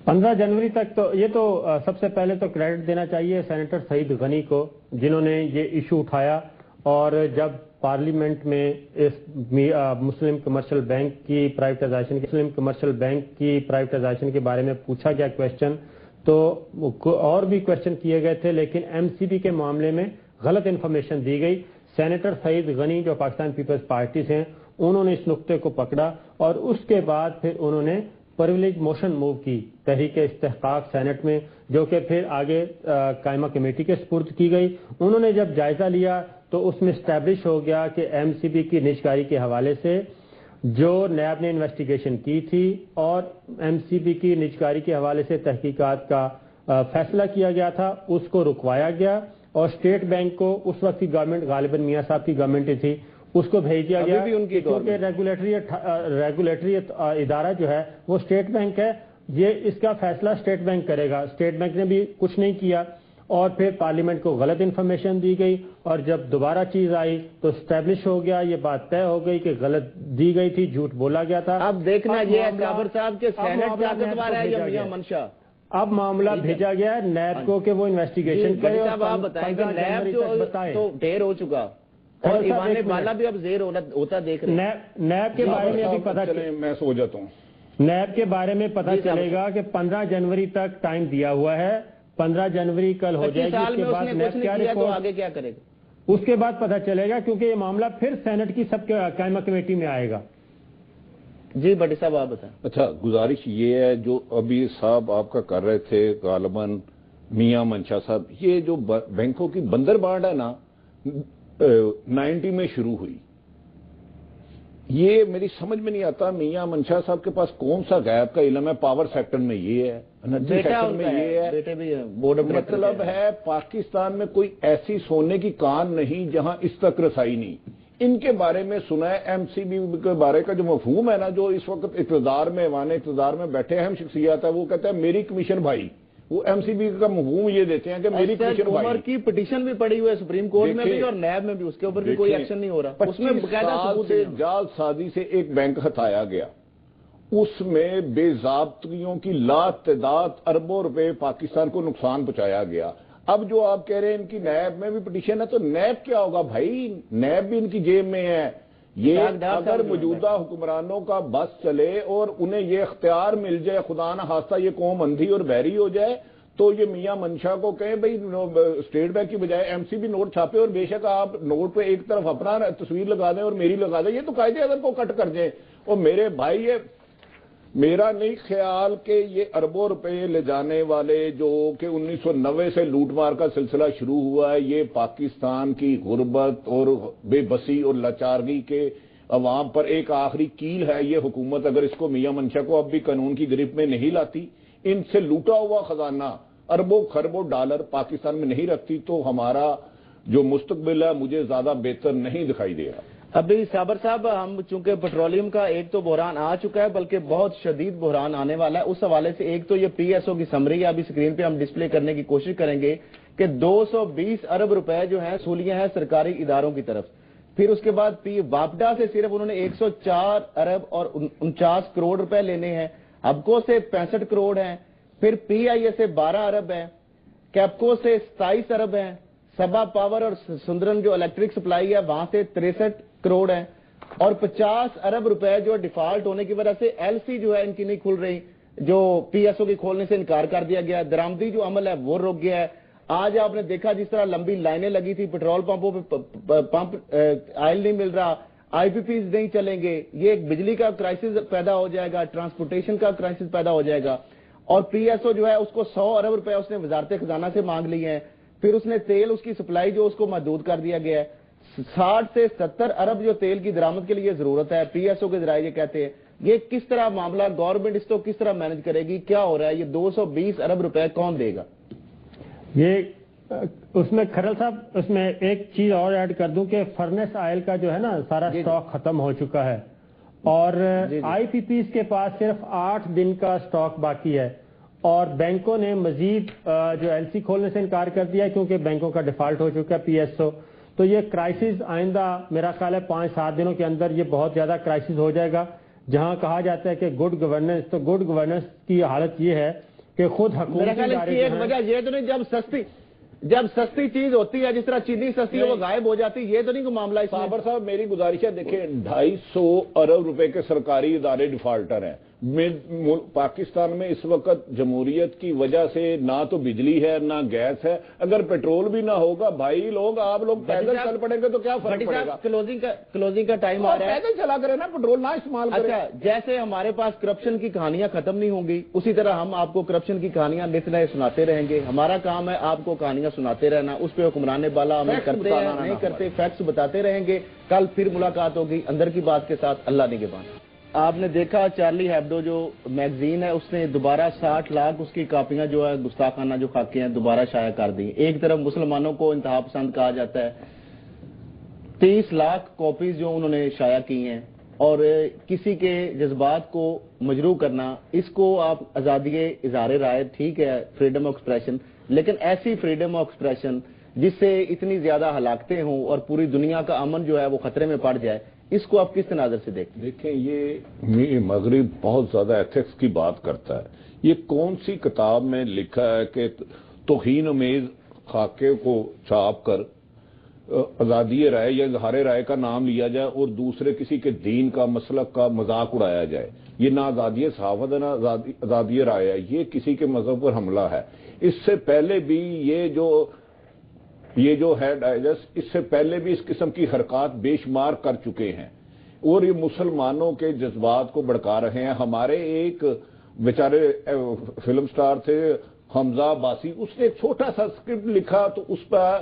15 جنوری تک تو یہ تو سب سے پہلے تو کریڈٹ دینا چاہیے سینیٹر سعید غنی کو، جنہوں نے یہ ایشو اٹھایا، اور جب پارلیمنٹ میں اس مسلم کمرشل بینک کی پرائیویٹائزیشن کے بارے میں پوچھا گیا کویسچن، تو اور بھی کویسچن کیے گئے تھے، لیکن ایم سی بی کے معاملے میں غلط انفارمیشن دی گئی۔ سینیٹر سعید غنی جو پاکستان پیپلز پارٹی سے ہیں، انہوں نے اس نقطے کو پکڑا اور اس کے بعد پھر انہوں نے پرولیج موشن موو کی تحریک استحقاق سینٹ میں، جو کہ پھر آگے قائمہ کمیٹی کے سپرد کی گئی۔ انہوں نے جب جائزہ لیا تو اس میں اسٹیبلش ہو گیا کہ ایم سی بی کی نجکاری کے حوالے سے جو نیب نے انویسٹیگیشن کی تھی اور ایم سی بی کی نجکاری کے حوالے سے تحقیقات کا فیصلہ کیا گیا تھا، اس کو رکوایا گیا، اور اسٹیٹ بینک کو اس وقت کی گورنمنٹ، غالباً میاں صاحب کی گورنمنٹ تھی، اس کو بھیج دیا گیا، کیونکہ ریگولیٹری ادارہ جو ہے وہ اسٹیٹ بینک ہے، یہ اس کا فیصلہ اسٹیٹ بینک کرے گا۔ اسٹیٹ بینک نے بھی کچھ نہیں کیا، اور پھر پارلیمنٹ کو غلط انفارمیشن دی گئی، اور جب دوبارہ چیز آئی تو اسٹیبلش ہو گیا، یہ بات طے ہو گئی کہ غلط دی گئی تھی، جھوٹ بولا گیا تھا۔ اب دیکھنا یہ ہے صابر صاحب کہ سینٹ طاقتور ہے یا میاں منشا؟ اب معاملہ بھیجا گیا ہے نیب کو کہ وہ انویسٹیگیشن کرے، اور آپ بتائیں کہ نیب تو ڈھیر ہو چکا اور ایوان بالا بھی اب زیر ہوتا دیکھ رہے ہیں۔ نیب کے بارے میں ابھی پتہ میں سو جاتا ہوں، نیب کے بارے میں پتہ چلے گا کہ 15 جنوری تک ٹائم دیا ہوا ہے، 15 جنوری کل ہو جائے گی، اس کے بعد نیب کیا رپورٹ، آگے کیا کرے گا اس کے بعد پتہ چلے گا، کیونکہ یہ معاملہ پھر سینٹ کی سب قائمہ کمیٹی میں آئے گا۔ جی بٹی صاحب آپ بتائیں۔ اچھا، گزارش یہ ہے جو ابھی صاحب آپ کا کر رہے تھے غالباً میاں منشا صاحب، یہ جو بینکوں کی بندر بانڈ ہے نا 90 میں شروع ہوئی، یہ میری سمجھ میں نہیں آتا میاں منشا صاحب کے پاس کون سا غیب کا علم ہے. پاور سیکٹر میں یہ ہے, انرجی سیکٹر میں یہ ہے, بیٹے بھی بورڈ آف مطلب ہے پاکستان میں کوئی ایسی سونے کی کان نہیں جہاں اس تک رسائی نہیں. ان کے بارے میں سنا ہے ایم سی بی کے بارے کا جو مفہوم ہے نا, جو اس وقت اقتدار میں ایوان اقتدار میں بیٹھے اہم شخصیات ہے, وہ کہتے ہیں میری کمیشن بھائی. وہ ایم سی بی کا مفہوم یہ دیتے ہیں کہ میری کمیشن بھائی. عمر کی پٹیشن بھی پڑی ہوئی ہے سپریم کورٹ میں بھی اور نیب میں بھی, اس کے اوپر بھی کوئی ایکشن نہیں ہو رہا. اس میں باقاعدہ جعل سازی سے ایک بینک ہتھایا گیا, اس میں بے ضابطگیوں کی لاتعداد اربوں روپے پاکستان کو نقصان پہنچایا گیا. اب جو آپ کہہ رہے ہیں ان کی نیب میں بھی پٹیشن ہے, تو نیب کیا ہوگا بھائی؟ نیب بھی ان کی جیب میں ہے. یہ اگر موجودہ حکمرانوں کا بس چلے اور انہیں یہ اختیار مل جائے, خدا نہ خواستہ یہ قوم اندھی اور بہری ہو جائے, تو یہ میاں منشا کو کہیں بھائی اسٹیٹ بینک کی بجائے ایم سی بی نوٹ چھاپے, اور بے شک آپ نوٹ پہ ایک طرف اپنا تصویر لگا دیں اور میری لگا دیں, یہ تو قائد اعظم کو کٹ کر دیں. اور میرے بھائی یہ میرا نہیں خیال کہ یہ اربوں روپے لے جانے والے جو کہ 1990 سے لوٹ مار کا سلسلہ شروع ہوا ہے, یہ پاکستان کی غربت اور بے بسی اور لاچارگی کے عوام پر ایک آخری کیل ہے. یہ حکومت اگر اس کو میاں منشا کو اب بھی قانون کی گرفت میں نہیں لاتی, ان سے لوٹا ہوا خزانہ اربوں خربوں ڈالر پاکستان میں نہیں رکھتی, تو ہمارا جو مستقبل ہے مجھے زیادہ بہتر نہیں دکھائی دے رہا. ابھی صابر صاحب, ہم چونکہ پیٹرولیم کا ایک تو بحران آ چکا ہے بلکہ بہت شدید بحران آنے والا ہے, اس حوالے سے ایک تو یہ پی ایس او کی سمری ہے, ابھی اسکرین پہ ہم ڈسپلے کرنے کی کوشش کریں گے کہ 220 ارب روپے جو ہیں وصولیاں ہیں سرکاری اداروں کی طرف. پھر اس کے بعد واپڈا سے صرف انہوں نے 104 ارب اور 49 کروڑ روپے لینے ہیں, ہبکو سے 65 کروڑ ہیں, پھر پی آئی اے سے 12 ارب ہیں, کیپکو سے 27 ارب ہیں, سبا پاور اور سندرن جو الیکٹرک سپلائی ہے وہاں سے 63 کروڑ ہیں, اور 50 ارب روپے جو ڈیفالٹ ہونے کی وجہ سے ایل سی جو ہے ان کی نہیں کھل رہی, جو پی ایس او کی کھولنے سے انکار کر دیا گیا. درامدی جو عمل ہے وہ رک گیا ہے. آج آپ نے دیکھا جس طرح لمبی لائنیں لگی تھی پیٹرول پمپوں پہ, پمپ آئل نہیں مل رہا, آئی پی پیز نہیں چلیں گے, یہ ایک بجلی کا کرائسس پیدا ہو جائے گا, ٹرانسپورٹیشن کا کرائسس پیدا ہو جائے گا. اور پی ایس او جو ہے اس کو 100 ارب روپے اس نے وزارت خزانہ سے مانگ لی ہیں. پھر اس نے تیل, اس کی سپلائی جو اس کو محدود کر دیا گیا ہے. 60 سے 70 ارب جو تیل کی درآمد کے لیے ضرورت ہے, پی ایس او کے ذرائع یہ کہتے ہیں. یہ کس طرح معاملہ گورنمنٹ اس کو کس طرح مینج کرے گی, کیا ہو رہا ہے, یہ 220 ارب روپے کون دے گا؟ یہ اس میں کھرل صاحب, اس میں ایک چیز اور ایڈ کر دوں کہ فرنس آئل کا جو ہے نا سارا سٹاک ختم ہو چکا ہے, اور آئی پی پیز کے پاس صرف 8 دن کا سٹاک باقی ہے, اور بینکوں نے مزید جو ایل سی کھولنے سے انکار کر دیا ہے کیونکہ بینکوں کا ڈیفالٹ ہو چکا ہے پی ایس او. تو یہ کرائسس آئندہ میرا خیال ہے 5-7 دنوں کے اندر یہ بہت زیادہ کرائسس ہو جائے گا. جہاں کہا جاتا ہے کہ گڈ گورننس, تو گڈ گورننس کی حالت یہ ہے کہ خود حکومت ایک وجہ یہ تو نہیں جب سستی چیز ہوتی ہے, جس طرح چینی سستی ہے وہ غائب ہو جاتی, یہ تو نہیں کوئی معاملہ. صابر صاحب میری گزارش ہے, دیکھیں 250 ارب روپے کے سرکاری ادارے ڈیفالٹر ہیں. پاکستان میں اس وقت جمہوریت کی وجہ سے نہ تو بجلی ہے نہ گیس ہے. اگر پیٹرول بھی نہ ہوگا بھائی آپ لوگ پیدل چل پڑیں گے تو کیا فرق پڑے گا؟ کلوزنگ کا ٹائم آ رہا ہے, پیدل چلا کرے نا, پیٹرول نہ استعمال کرے. اچھا, جیسے ہمارے پاس کرپشن کی کہانیاں ختم نہیں ہوں گی, اسی طرح ہم آپ کو کرپشن کی کہانیاں نت نئے سناتے رہیں گے. ہمارا کام ہے آپ کو کہانیاں سناتے رہنا, اس پہ حکمران بالا عمل کرتے ہیں نہیں کرتے, فیکٹس بتاتے رہیں گے. کل پھر ملاقات ہوگی اندر کی بات کے ساتھ. اللہ نگہبان. آپ نے دیکھا چارلی ہیبڈو جو میگزین ہے اس نے دوبارہ 60 لاکھ اس کی کاپیاں جو ہے گستاخانہ جو خاکے ہیں دوبارہ شائع کر دی. ایک طرف مسلمانوں کو انتہا پسند کہا جاتا ہے, 30 لاکھ کاپیز جو انہوں نے شائع کی ہیں, اور کسی کے جذبات کو مجروح کرنا, اس کو آپ آزادی اظہار رائے, ٹھیک ہے فریڈم آف ایکسپریشن, لیکن ایسی فریڈم آف ایکسپریشن جس سے اتنی زیادہ ہلاکتیں ہوں اور پوری دنیا کا امن جو ہے وہ خطرے میں پڑ جائے, اس کو آپ کس نظر سے دیکھتے ہیں؟ دیکھیں یہ مغرب بہت زیادہ ایتھکس کی بات کرتا ہے. یہ کون سی کتاب میں لکھا ہے کہ توہین امیز خاکے کو چھاپ کر آزادی رائے یا اظہار رائے کا نام لیا جائے اور دوسرے کسی کے دین کا مسلک کا مذاق اڑایا جائے؟ یہ نہ آزادی صحافت ہے نہ آزادی رائے ہے, یہ کسی کے مذہب پر حملہ ہے. اس سے پہلے بھی یہ جو ہے ڈائجسٹ, اس سے پہلے بھی اس قسم کی حرکات بے شمار کر چکے ہیں, اور یہ مسلمانوں کے جذبات کو بھڑکا رہے ہیں. ہمارے ایک بیچارے فلم سٹار تھے حمزہ عباسی, اس نے ایک چھوٹا سا اسکرپٹ لکھا تو اس پر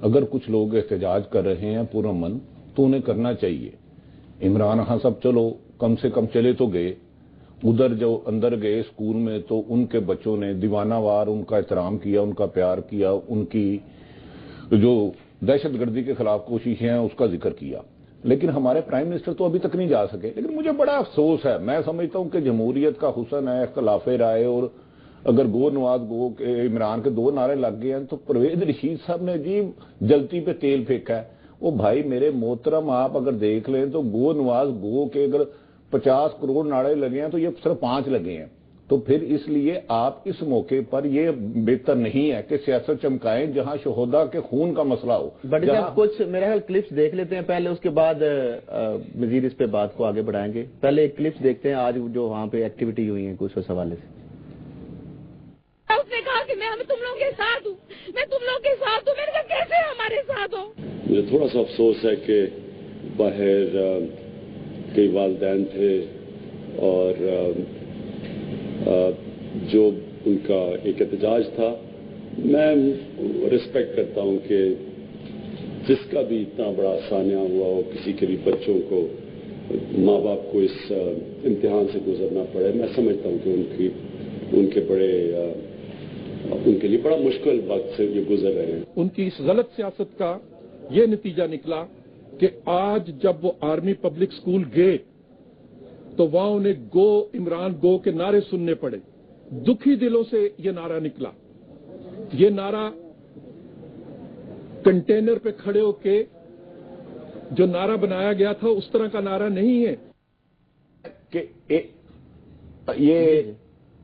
اگر کچھ لوگ احتجاج کر رہے ہیں پرامن تو انہیں کرنا چاہیے. عمران خان صاحب چلو کم سے کم چلے تو گئے, ادھر جو اندر گئے اسکول میں تو ان کے بچوں نے دیوانہ وار ان کا احترام کیا, ان کا پیار کیا, ان کی جو دہشت گردی کے خلاف کوششیں ہیں اس کا ذکر کیا. لیکن ہمارے پرائم منسٹر تو ابھی تک نہیں جا سکے. لیکن مجھے بڑا افسوس ہے, میں سمجھتا ہوں کہ جمہوریت کا حسن ہے اختلاف رائے, اور اگر گو نواز گو کے عمران کے 2 نعرے لگ گئے ہیں تو پرویز رشید صاحب نے جی جلتی پہ تیل پھینکا ہے. وہ بھائی میرے محترم آپ اگر دیکھ لیں تو گو نواز گو کے اگر 50 کروڑ نعرے لگے ہیں تو یہ صرف 5 لگے ہیں. تو پھر اس لیے آپ اس موقع پر یہ بہتر نہیں ہے کہ سیاست چمکائیں جہاں شہداء کے خون کا مسئلہ ہو. بٹ صاحب کچھ میرا خیال کلپس دیکھ لیتے ہیں پہلے, اس کے بعد مزید اس پہ بات کو آگے بڑھائیں گے. پہلے ایک کلپس دیکھتے ہیں آج جو وہاں پہ ایکٹیویٹی ہوئی ہیں کچھ اس حوالے سے. اس نے کہا کہ میں تم لوگوں کے ساتھ ہوں, میں تم لوگوں کے ساتھ ہوں. میں نے کہا کیسے ہمارے ساتھ ہو. مجھے تھوڑا سا افسوس ہے کہ باہر کئی والدین تھے اور جو ان کا ایک احتجاج تھا. میں رسپیکٹ کرتا ہوں کہ جس کا بھی اتنا بڑا سانحہ ہوا ہو, کسی کے بھی بچوں کو ماں باپ کو اس امتحان سے گزرنا پڑے, میں سمجھتا ہوں کہ ان کے لیے بڑا مشکل وقت سے یہ گزر رہے ہیں. ان کی اس غلط سیاست کا یہ نتیجہ نکلا کہ آج جب وہ آرمی پبلک اسکول گئے تو وہاں انہیں گو عمران گو کے نعرے سننے پڑے. دکھی دلوں سے یہ نعرہ نکلا. یہ نعرہ کنٹینر پہ کھڑے ہو کے جو نعرہ بنایا گیا تھا اس طرح کا نعرہ نہیں ہے. کہ یہ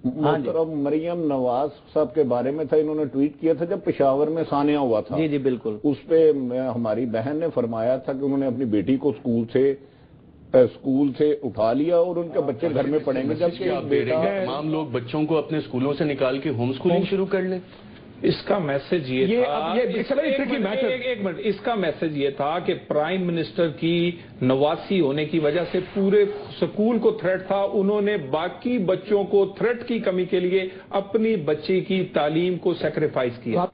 محترم مریم نواز صاحب کے بارے میں تھا, انہوں نے ٹویٹ کیا تھا جب پشاور میں سانحہ ہوا تھا. جی بالکل. اس پہ ہماری بہن نے فرمایا تھا کہ انہوں نے اپنی بیٹی کو اسکول سے اٹھا لیا اور ان کے بچے گھر میں پڑھیں گے, جبکہ تمام لوگ بچوں کو اپنے اسکولوں سے نکال کے ہوم اسکولنگ شروع کر لیں. اس کا میسج یہ تھا, ایک منٹ, اس کا میسج یہ تھا کہ پرائم منسٹر کی نواسی ہونے کی وجہ سے پورے سکول کو تھریٹ تھا. انہوں نے باقی بچوں کو تھریٹ کی کمی کے لیے اپنی بچی کی تعلیم کو سیکریفائز کیا.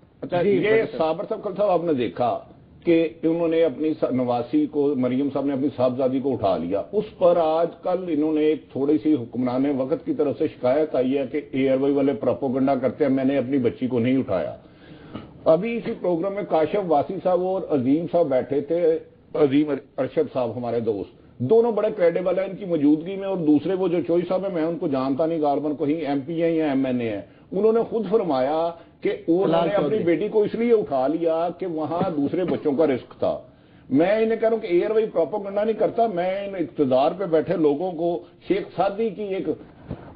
یہ صابر صاحب کل صاحب آپ نے دیکھا کہ انہوں نے اپنی نواسی کو, مریم صاحب نے اپنی صاحبزادی کو اٹھا لیا. اس پر آج کل انہوں نے ایک تھوڑی سی حکمران وقت کی طرف سے شکایت آئی ہے کہ اے آر وائی والے پروپیگنڈا کرتے ہیں, میں نے اپنی بچی کو نہیں اٹھایا. ابھی اسی پروگرام میں کاشف واسی صاحب اور عظیم صاحب بیٹھے تھے, عظیم ارشد صاحب ہمارے دوست, دونوں بڑے کریڈیبل ہیں ان کی موجودگی میں. اور دوسرے وہ جو چوئی صاحب ہیں, میں ان کو جانتا نہیں, غالباً کہیں ایم پی ہیں یا ایم این اے ہیں. انہوں نے خود فرمایا کہ انہوں نے اپنی بیٹی کو اس لیے اٹھا لیا کہ وہاں دوسرے بچوں کا رزق تھا. میں انہیں کہہ رہا ہوں کہ اے آر وائی پروپیگنڈا نہیں کرتا, میں ان اقتدار پہ بیٹھے لوگوں کو شیخ سعدی کی ایک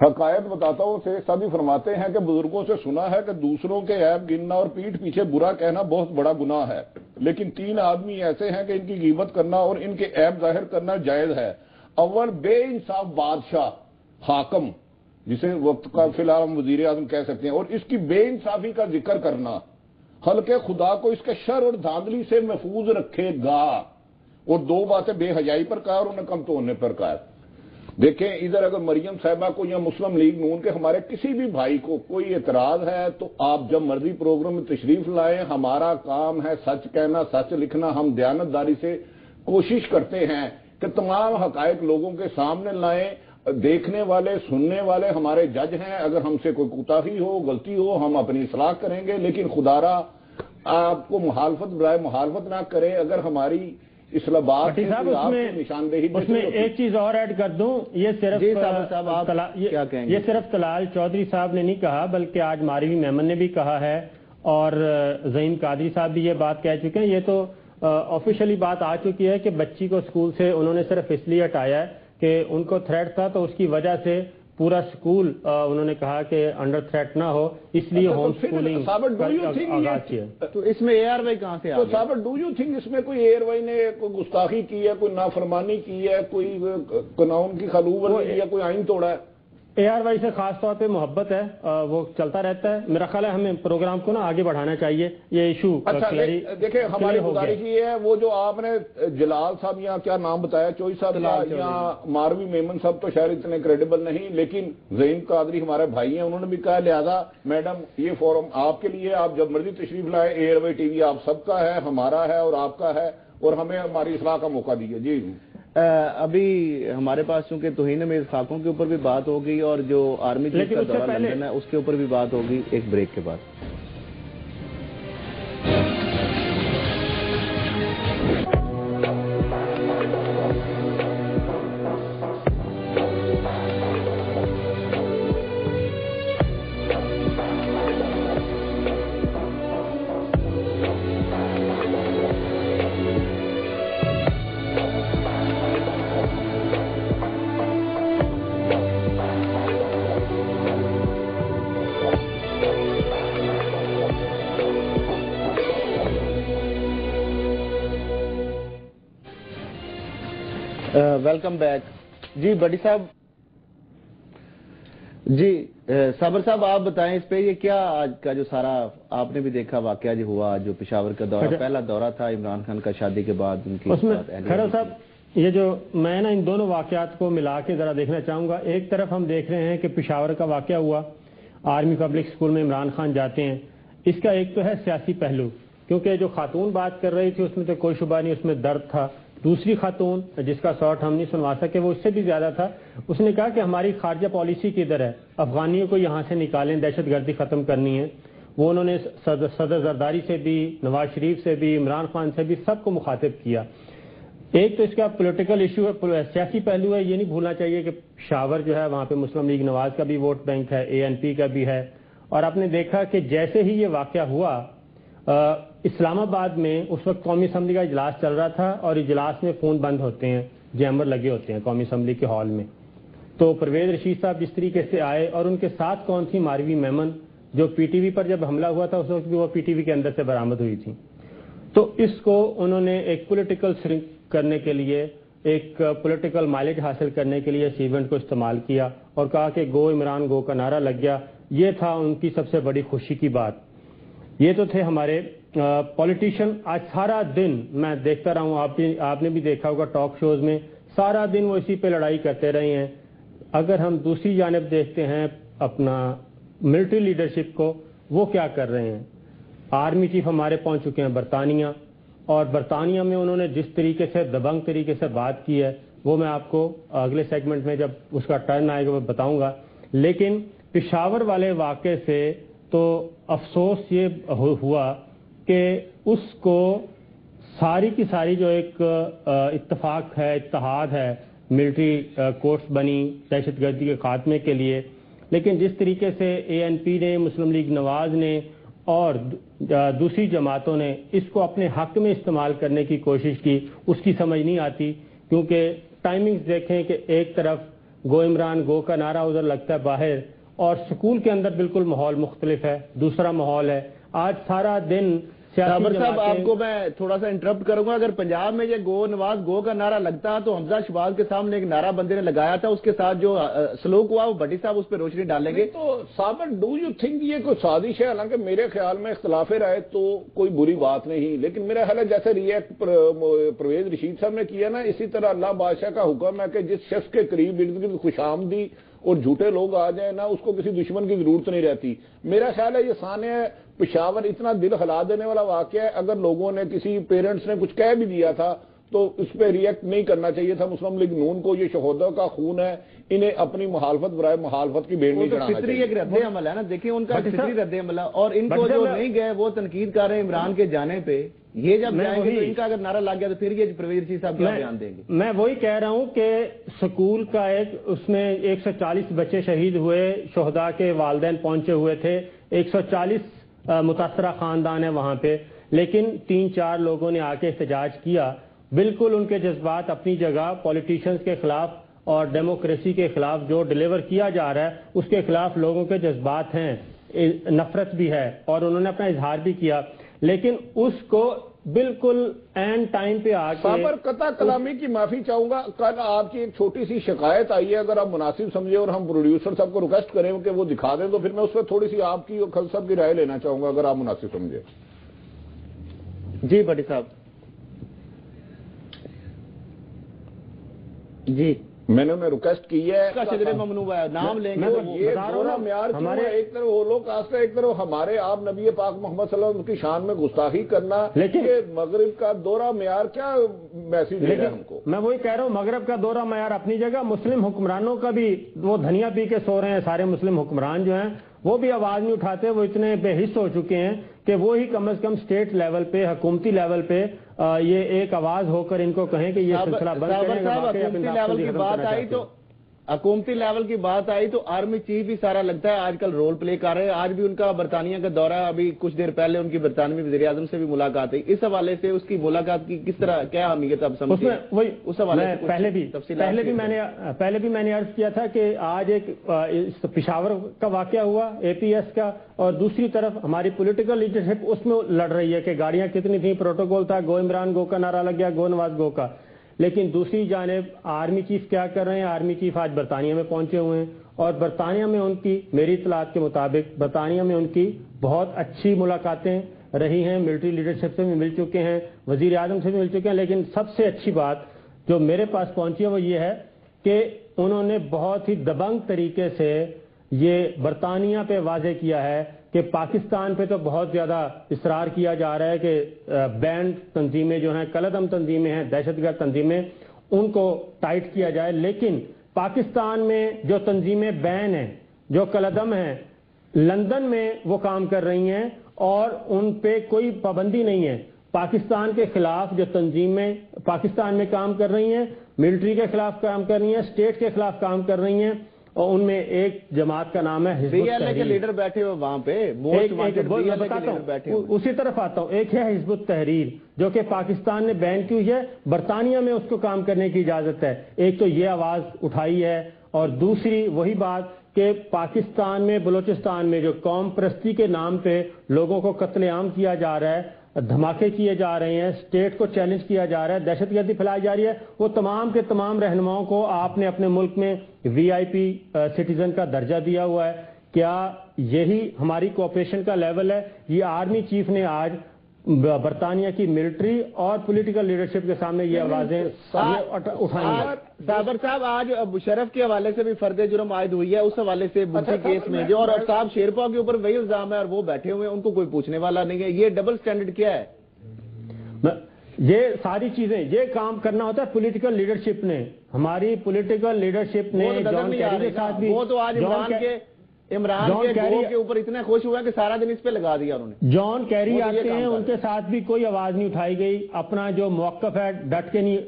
حقائق بتاتا ہوں. شیخ سعدی فرماتے ہیں کہ بزرگوں سے سنا ہے کہ دوسروں کے عیب گننا اور پیٹھ پیچھے برا کہنا بہت بڑا گناہ ہے, لیکن 3 آدمی ایسے ہیں کہ ان کی غیبت کرنا اور ان کے عیب ظاہر کرنا جائز ہے. اول بے انصاف بادشاہ حاکم, جسے وقت کا فی الحال ہم وزیر اعظم کہہ سکتے ہیں, اور اس کی بے انصافی کا ذکر کرنا خلق خدا کو اس کے شر اور دھاندلی سے محفوظ رکھے گا. اور 2 باتیں بے حیائی پر کہا اور انہیں کم توڑنے پر کہا. دیکھیں ادھر اگر مریم صاحبہ کو یا مسلم لیگ نون کے ہمارے کسی بھی بھائی کو کوئی اعتراض ہے تو آپ جب مرضی پروگرام میں تشریف لائیں. ہمارا کام ہے سچ کہنا, سچ لکھنا. ہم دیانتداری سے کوشش کرتے ہیں کہ تمام حقائق لوگوں کے سامنے لائیں. دیکھنے والے سننے والے ہمارے جج ہیں, اگر ہم سے کوئی کوتاہی ہو, غلطی ہو, ہم اپنی اصلاح کریں گے. لیکن خدارا آپ کو مخالفت برائے مخالفت نہ کریں. اگر ہماری اصلاح بات نشاندہی, اس میں ایک چیز اور ایڈ کر دوں, یہ صرف طلال چودھری صاحب نے نہیں کہا بلکہ آج ماروی میمن نے بھی کہا ہے اور زعیم قادری صاحب بھی یہ بات کہہ چکے ہیں. یہ تو آفیشلی بات آ چکی ہے کہ بچی کو اسکول سے انہوں نے صرف اس لیے ہٹایا ہے کہ ان کو تھریٹ تھا, تو اس کی وجہ سے پورا اسکول انہوں نے کہا کہ انڈر تھریٹ نہ ہو, اس لیے ہوم اسکولنگ آغاز کیا. تو اس میں اے آر وائی کہاں سے آ گیا؟ صاحب ڈو یو تھنک اس میں کوئی اے آر وائی نے کوئی گستاخی کی ہے, کوئی نافرمانی کی ہے, کوئی قانون کی خلوت کی ہے, کوئی آئین توڑا ہے؟ ARY سے خاص طور پہ محبت ہے، وہ چلتا رہتا ہے. میرا خیال ہے ہمیں پروگرام کو نا آگے بڑھانا چاہیے. یہ ایشو اچھا دیکھیں ہماری گزارش یہ ہے، وہ جو آپ نے جلال صاحب یا کیا نام بتایا چوئی صاحب یا ماروی میمن صاحب تو شاید اتنے کریڈیبل نہیں، لیکن زعیم قادری ہمارے بھائی ہیں، انہوں نے بھی کہا لہذا میڈم یہ فورم آپ کے لیے، آپ جب مرضی تشریف لائے. ARY TV آپ سب کا ہے، ہمارا ہے اور آپ کا ہے، اور ہمیں ہماری اصلاح کا موقع دیجیے. جی ابھی ہمارے پاس چونکہ توہین میز خاکوں کے اوپر بھی بات ہوگی اور جو آرمی چیف کا دورہ لندن ہے اس کے اوپر بھی بات ہوگی ایک بریک کے بعد. Welcome back. جی بڑی صاحب، جی صابر صاحب آپ بتائیں اس پہ، یہ کیا آج کا جو سارا آپ نے بھی دیکھا واقعہ جو ہوا، جو پشاور کا دورہ پہلا دورہ تھا عمران خان کا شادی کے بعد ان کی. خیرو صاحب یہ جو میں نا ان دونوں واقعات کو ملا کے ذرا دیکھنا چاہوں گا. ایک طرف ہم دیکھ رہے ہیں کہ پشاور کا واقعہ ہوا، آرمی پبلک اسکول میں عمران خان جاتے ہیں. اس کا ایک تو ہے سیاسی پہلو، کیونکہ جو خاتون بات کر رہی تھی اس میں تو کوئی شبہ نہیں، اس میں درد تھا. دوسری خاتون جس کا شارٹ ہم نہیں سنوا سکے، وہ اس سے بھی زیادہ تھا. اس نے کہا کہ ہماری خارجہ پالیسی کدھر ہے، افغانیوں کو یہاں سے نکالیں، دہشت گردی ختم کرنی ہے. وہ انہوں نے صدر زرداری سے بھی، نواز شریف سے بھی، عمران خان سے بھی، سب کو مخاطب کیا. ایک تو اس کا پولیٹیکل ایشو ہے، سیاسی پہلو ہے. یہ نہیں بھولنا چاہیے کہ پشاور جو ہے وہاں پہ مسلم لیگ نواز کا بھی ووٹ بینک ہے، ANP کا بھی ہے. اور آپ نے دیکھا کہ جیسے ہی یہ واقعہ ہوا اسلام آباد میں اس وقت قومی اسمبلی کا اجلاس چل رہا تھا، اور اجلاس میں فون بند ہوتے ہیں، جیمر لگے ہوتے ہیں قومی اسمبلی کے ہال میں. تو پرویز رشید صاحب جس طریقے سے آئے، اور ان کے ساتھ کون تھی، ماروی میمن جو PTV پر جب حملہ ہوا تھا اس وقت بھی وہ PTV کے اندر سے برآمد ہوئی تھی. تو اس کو انہوں نے ایک پولیٹیکل سرنگ کرنے کے لیے، ایک پولیٹیکل مائلیج حاصل کرنے کے لیے اس ایونٹ کو استعمال کیا اور کہا کہ گو عمران گو کا نعرہ لگ گیا. یہ تھا ان کی سب سے بڑی خوشی کی بات. یہ تو تھے ہمارے پولیٹیشین. آج سارا دن میں دیکھتا رہا ہوں، آپ نے بھی دیکھا ہوگا ٹاک شوز میں، سارا دن وہ اسی پہ لڑائی کرتے رہے ہیں. اگر ہم دوسری جانب دیکھتے ہیں اپنا ملٹری لیڈرشپ کو، وہ کیا کر رہے ہیں. آرمی چیف ہمارے پہنچ چکے ہیں برطانیہ، اور برطانیہ میں انہوں نے جس طریقے سے دبنگ طریقے سے بات کی ہے وہ میں آپ کو اگلے سیگمنٹ میں جب اس کا ٹرن آئے گا وہ بتاؤں گا. لیکن پشاور والے واقعے سے تو افسوس یہ ہوا کہ اس کو ساری کی ساری جو ایک اتفاق ہے، اتحاد ہے، ملٹری کورٹس بنی دہشت گردی کے خاتمے کے لیے، لیکن جس طریقے سے ANP نے، مسلم لیگ نواز نے اور دوسری جماعتوں نے اس کو اپنے حق میں استعمال کرنے کی کوشش کی، اس کی سمجھ نہیں آتی. کیونکہ ٹائمنگز دیکھیں کہ ایک طرف گو عمران گو کا نعرہ ادھر لگتا ہے باہر، اور سکول کے اندر بالکل ماحول مختلف ہے، دوسرا ماحول ہے. آج سارا دن صابر صاحب آپ کو میں تھوڑا سا انٹرپٹ کروں گا. اگر پنجاب میں یہ گو نواز گو کا نعرہ لگتا تو حمزہ شہباز کے سامنے ایک نعرہ بندے نے لگایا تھا، اس کے ساتھ جو سلوک ہوا وہ بھٹی صاحب اس پہ روشنی ڈالیں گے. تو صابر ڈو یو تھنک یہ کوئی سازش ہے؟ حالانکہ میرے خیال میں اختلاف رائے تو کوئی بری بات نہیں، لیکن میرا خیال ہے جیسے ریئیکٹ پرویز رشید صاحب نے کیا نا، اسی طرح اللہ بادشاہ کا حکم ہے کہ جس شخص کے قریب ارد گرد خوش آمدی اور جھوٹے لوگ آ جائیں نا، اس کو کسی دشمن کی ضرورت نہیں رہتی. میرا خیال ہے یہ سانحہ پشاور اتنا دل ہلا دینے والا واقعہ ہے. اگر لوگوں نے، کسی پیرنٹس نے کچھ کہہ بھی دیا تھا تو اس پہ ریئیکٹ نہیں کرنا چاہیے تھا. مسلم لیگ نون کو یہ شہداء کا خون ہے، انہیں اپنی مخالفت برائے مخالفت کی بھیڑ نہیں چڑھانا چاہیے. ایک رد عمل ہے نا، دیکھیں ان کا فطری رد عمل ہے، اور ان کو جو نہیں گئے وہ تنقید کر رہے ہیں عمران کے جانے پہ. یہ جب جائیں گے تو ان کا اگر نعرہ لگ گیا تو پھر یہ پرویز رشید صاحب کیا بیان دیں گے؟ میں وہی کہہ رہا ہوں کہ سکول کا اس میں 140 بچے شہید ہوئے، شہداء کے والدین پہنچے ہوئے تھے، 140 متاثرہ خاندان ہے وہاں پہ، لیکن 3-4 لوگوں نے آ کے احتجاج کیا. بالکل ان کے جذبات اپنی جگہ، پولیٹیشنز کے خلاف اور ڈیموکریسی کے خلاف جو ڈیلیور کیا جا رہا ہے اس کے خلاف لوگوں کے جذبات ہیں، نفرت بھی ہے، اور انہوں نے اپنا اظہار بھی کیا. لیکن اس کو بالکل اینڈ ٹائم پہ آ کے صابر قطع کلامی کی معافی چاہوں گا. کل آپ کی ایک چھوٹی سی شکایت آئی ہے, اگر آپ مناسب سمجھے اور ہم پروڈیوسر صاحب کو ریکویسٹ کریں کہ وہ دکھا دیں تو پھر میں اس پہ تھوڑی سی آپ کی اور خالد صاحب کی رائے لینا چاہوں گا اگر آپ مناسب سمجھے. جی بھٹی صاحب. جی میں نے انہیں ریکویسٹ کی ہے, شجر ممنوع ہے, نام لیں گے. یہ دونوں معیار ہمارے ایک طرف ہولوکاسٹ ہے, ایک طرف ہمارے آپ نبی پاک محمد صلی اللہ علیہ وسلم کی شان میں گستاخی کرنا. لیکن مغرب کا دورہ معیار کیا میسج دے رہا ہے ہم کو؟ میں وہی کہہ رہا ہوں, مغرب کا دورہ معیار اپنی جگہ, مسلم حکمرانوں کا بھی وہ دھنیا پی کے سو رہے ہیں. سارے مسلم حکمران جو ہیں وہ بھی آواز نہیں اٹھاتے, وہ اتنے بے حس ہو چکے ہیں کہ وہ ہی کم از کم اسٹیٹ لیول پہ, حکومتی لیول پہ یہ ایک آواز ہو کر ان کو کہیں کہ یہ سلسلہ بند کریں. حکومتی لیول کی بات آئی تو آرمی چیف بھی سارا لگتا ہے آج کل رول پلے کر رہے ہیں. آج بھی ان کا برطانیہ کا دورہ, ابھی کچھ دیر پہلے ان کی برطانوی وزیر اعظم سے بھی ملاقات ہوئی. اس حوالے سے اس کی ملاقات کی کس طرح کیا اہمیت آپ سمجھتے ہیں؟ اس حوالے سے پہلے بھی میں نے عرض کیا تھا کہ آج ایک پشاور کا واقعہ ہوا اے پی ایس کا, اور دوسری طرف ہماری پولیٹیکل لیڈرشپ اس میں لڑ رہی ہے کہ گاڑیاں کتنی تھیں, پروٹوکول تھا, گو عمران گو کا نعرہ لگ گیا, گو نواز گو کا. لیکن دوسری جانب آرمی چیف کیا کر رہے ہیں؟ آرمی چیف آج برطانیہ میں پہنچے ہوئے ہیں, اور برطانیہ میں ان کی, میری اطلاعات کے مطابق برطانیہ میں ان کی بہت اچھی ملاقاتیں رہی ہیں. ملٹری لیڈرشپ سے بھی مل چکے ہیں, وزیر اعظم سے بھی مل چکے ہیں. لیکن سب سے اچھی بات جو میرے پاس پہنچی ہے وہ یہ ہے کہ انہوں نے بہت ہی دبنگ طریقے سے یہ برطانیہ پہ واضح کیا ہے کہ پاکستان پہ تو بہت زیادہ اصرار کیا جا رہا ہے کہ بینڈ تنظیمیں جو ہیں, کلعدم تنظیمیں ہیں, دہشت گرد تنظیمیں, ان کو ٹائٹ کیا جائے. لیکن پاکستان میں جو تنظیمیں بین ہیں, جو کلعدم ہیں, لندن میں وہ کام کر رہی ہیں اور ان پہ کوئی پابندی نہیں ہے. پاکستان کے خلاف جو تنظیمیں پاکستان میں کام کر رہی ہیں, ملٹری کے خلاف کام کر رہی ہیں, اسٹیٹ کے خلاف کام کر رہی ہیں, اور ان میں ایک جماعت کا نام ہے حزب التحریر. کے لیڈر بیٹھے ہوئے وہاں پہ, اسی طرف آتا ہوں. ایک ہے حزب التحریر جو کہ پاکستان نے بین کی ہے, برطانیہ میں اس کو کام کرنے کی اجازت ہے. ایک تو یہ آواز اٹھائی ہے, اور دوسری وہی بات کہ پاکستان میں, بلوچستان میں جو قوم پرستی کے نام پہ لوگوں کو قتل عام کیا جا رہا ہے, دھماکے کیے جا رہے ہیں, اسٹیٹ کو چیلنج کیا جا رہا ہے, دہشت گردی پھیلائی جا رہی ہے, وہ تمام کے تمام رہنماؤں کو آپ نے اپنے ملک میں وی آئی پی سٹیزن کا درجہ دیا ہوا ہے. کیا یہی ہماری کوآپریشن کا لیول ہے؟ یہ آرمی چیف نے آج برطانیہ کی ملٹری اور پولیٹیکل لیڈرشپ کے سامنے یہ آوازیں اٹھائی ہیں. صابر صاحب, آج مشرف کے حوالے سے بھی فرد جرم عائد ہوئی ہے, اس حوالے سے بدھی کیس میں جو, اور صاحب شیرپا کے اوپر وہی الزام ہے اور وہ بیٹھے ہوئے ہیں, ان کو کوئی پوچھنے والا نہیں ہے. یہ ڈبل سٹینڈرڈ کیا ہے؟ یہ ساری چیزیں, یہ کام کرنا ہوتا ہے پولیٹیکل لیڈرشپ نے. ہماری پولیٹیکل لیڈرشپ نے جان کیری کے ساتھ بھی, وہ تو آج عمران کے اوپر اتنے خوش ہوا کہ سارا دن اس پہ لگا دیا انہوں نے. جان کیری آتے ہیں, ان کے ساتھ بھی کوئی آواز نہیں اٹھائی گئی, اپنا جو موقف ہے ڈٹ کے نہیں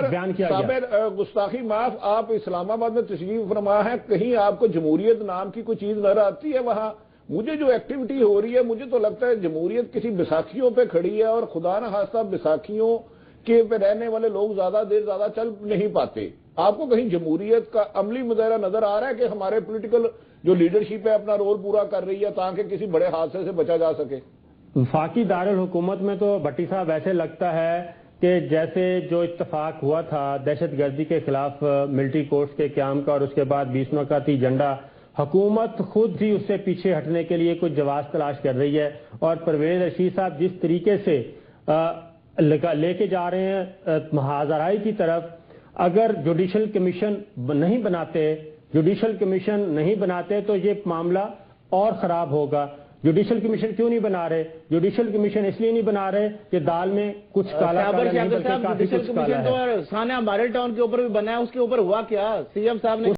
بیان کیا گیا. صابر گستاخی معاف, آپ اسلام آباد میں تشریف فرما ہے, کہیں آپ کو جمہوریت نام کی کوئی چیز نظر آتی ہے وہاں؟ مجھے جو ایکٹیویٹی ہو رہی ہے, مجھے تو لگتا ہے جمہوریت کسی بیساکھیوں پہ کھڑی ہے, اور خدا نہ خواستہ بیساکھیوں کے پہ رہنے والے لوگ زیادہ دیر زیادہ چل نہیں پاتے. آپ کو کہیں جمہوریت کا عملی مظاہرہ نظر آ رہا ہے کہ ہمارے پولیٹیکل جو لیڈرشپ ہے اپنا رول پورا کر رہی ہے تاکہ کسی بڑے حادثے سے بچا جا سکے؟ وفاقی دارالحکومت میں تو بھٹی صاحب ایسے لگتا ہے کہ جیسے جو اتفاق ہوا تھا دہشت گردی کے خلاف ملٹری کورٹس کے قیام کا, اور اس کے بعد 20 نکاتی ایجنڈا, حکومت خود ہی اس سے پیچھے ہٹنے کے لیے کچھ جواز تلاش کر رہی ہے. اور پرویز رشید صاحب جس طریقے سے لے کے جا رہے ہیں محاذرائی کی طرف, اگر جوڈیشل کمیشن نہیں بناتے تو یہ معاملہ اور خراب ہوگا. جوڈیشل کمیشن کیوں نہیں بنا رہے؟ جوڈیشل کمیشن اس لیے نہیں بنا رہے کہ دال میں کچھ کالا نہیں بلکہ کافی کچھ کالا ہے. ثانیہ ماڈل ٹاؤن کے اوپر بھی بنا ہے, اس کے اوپر ہوا کیا؟ سی ایم صاحب نے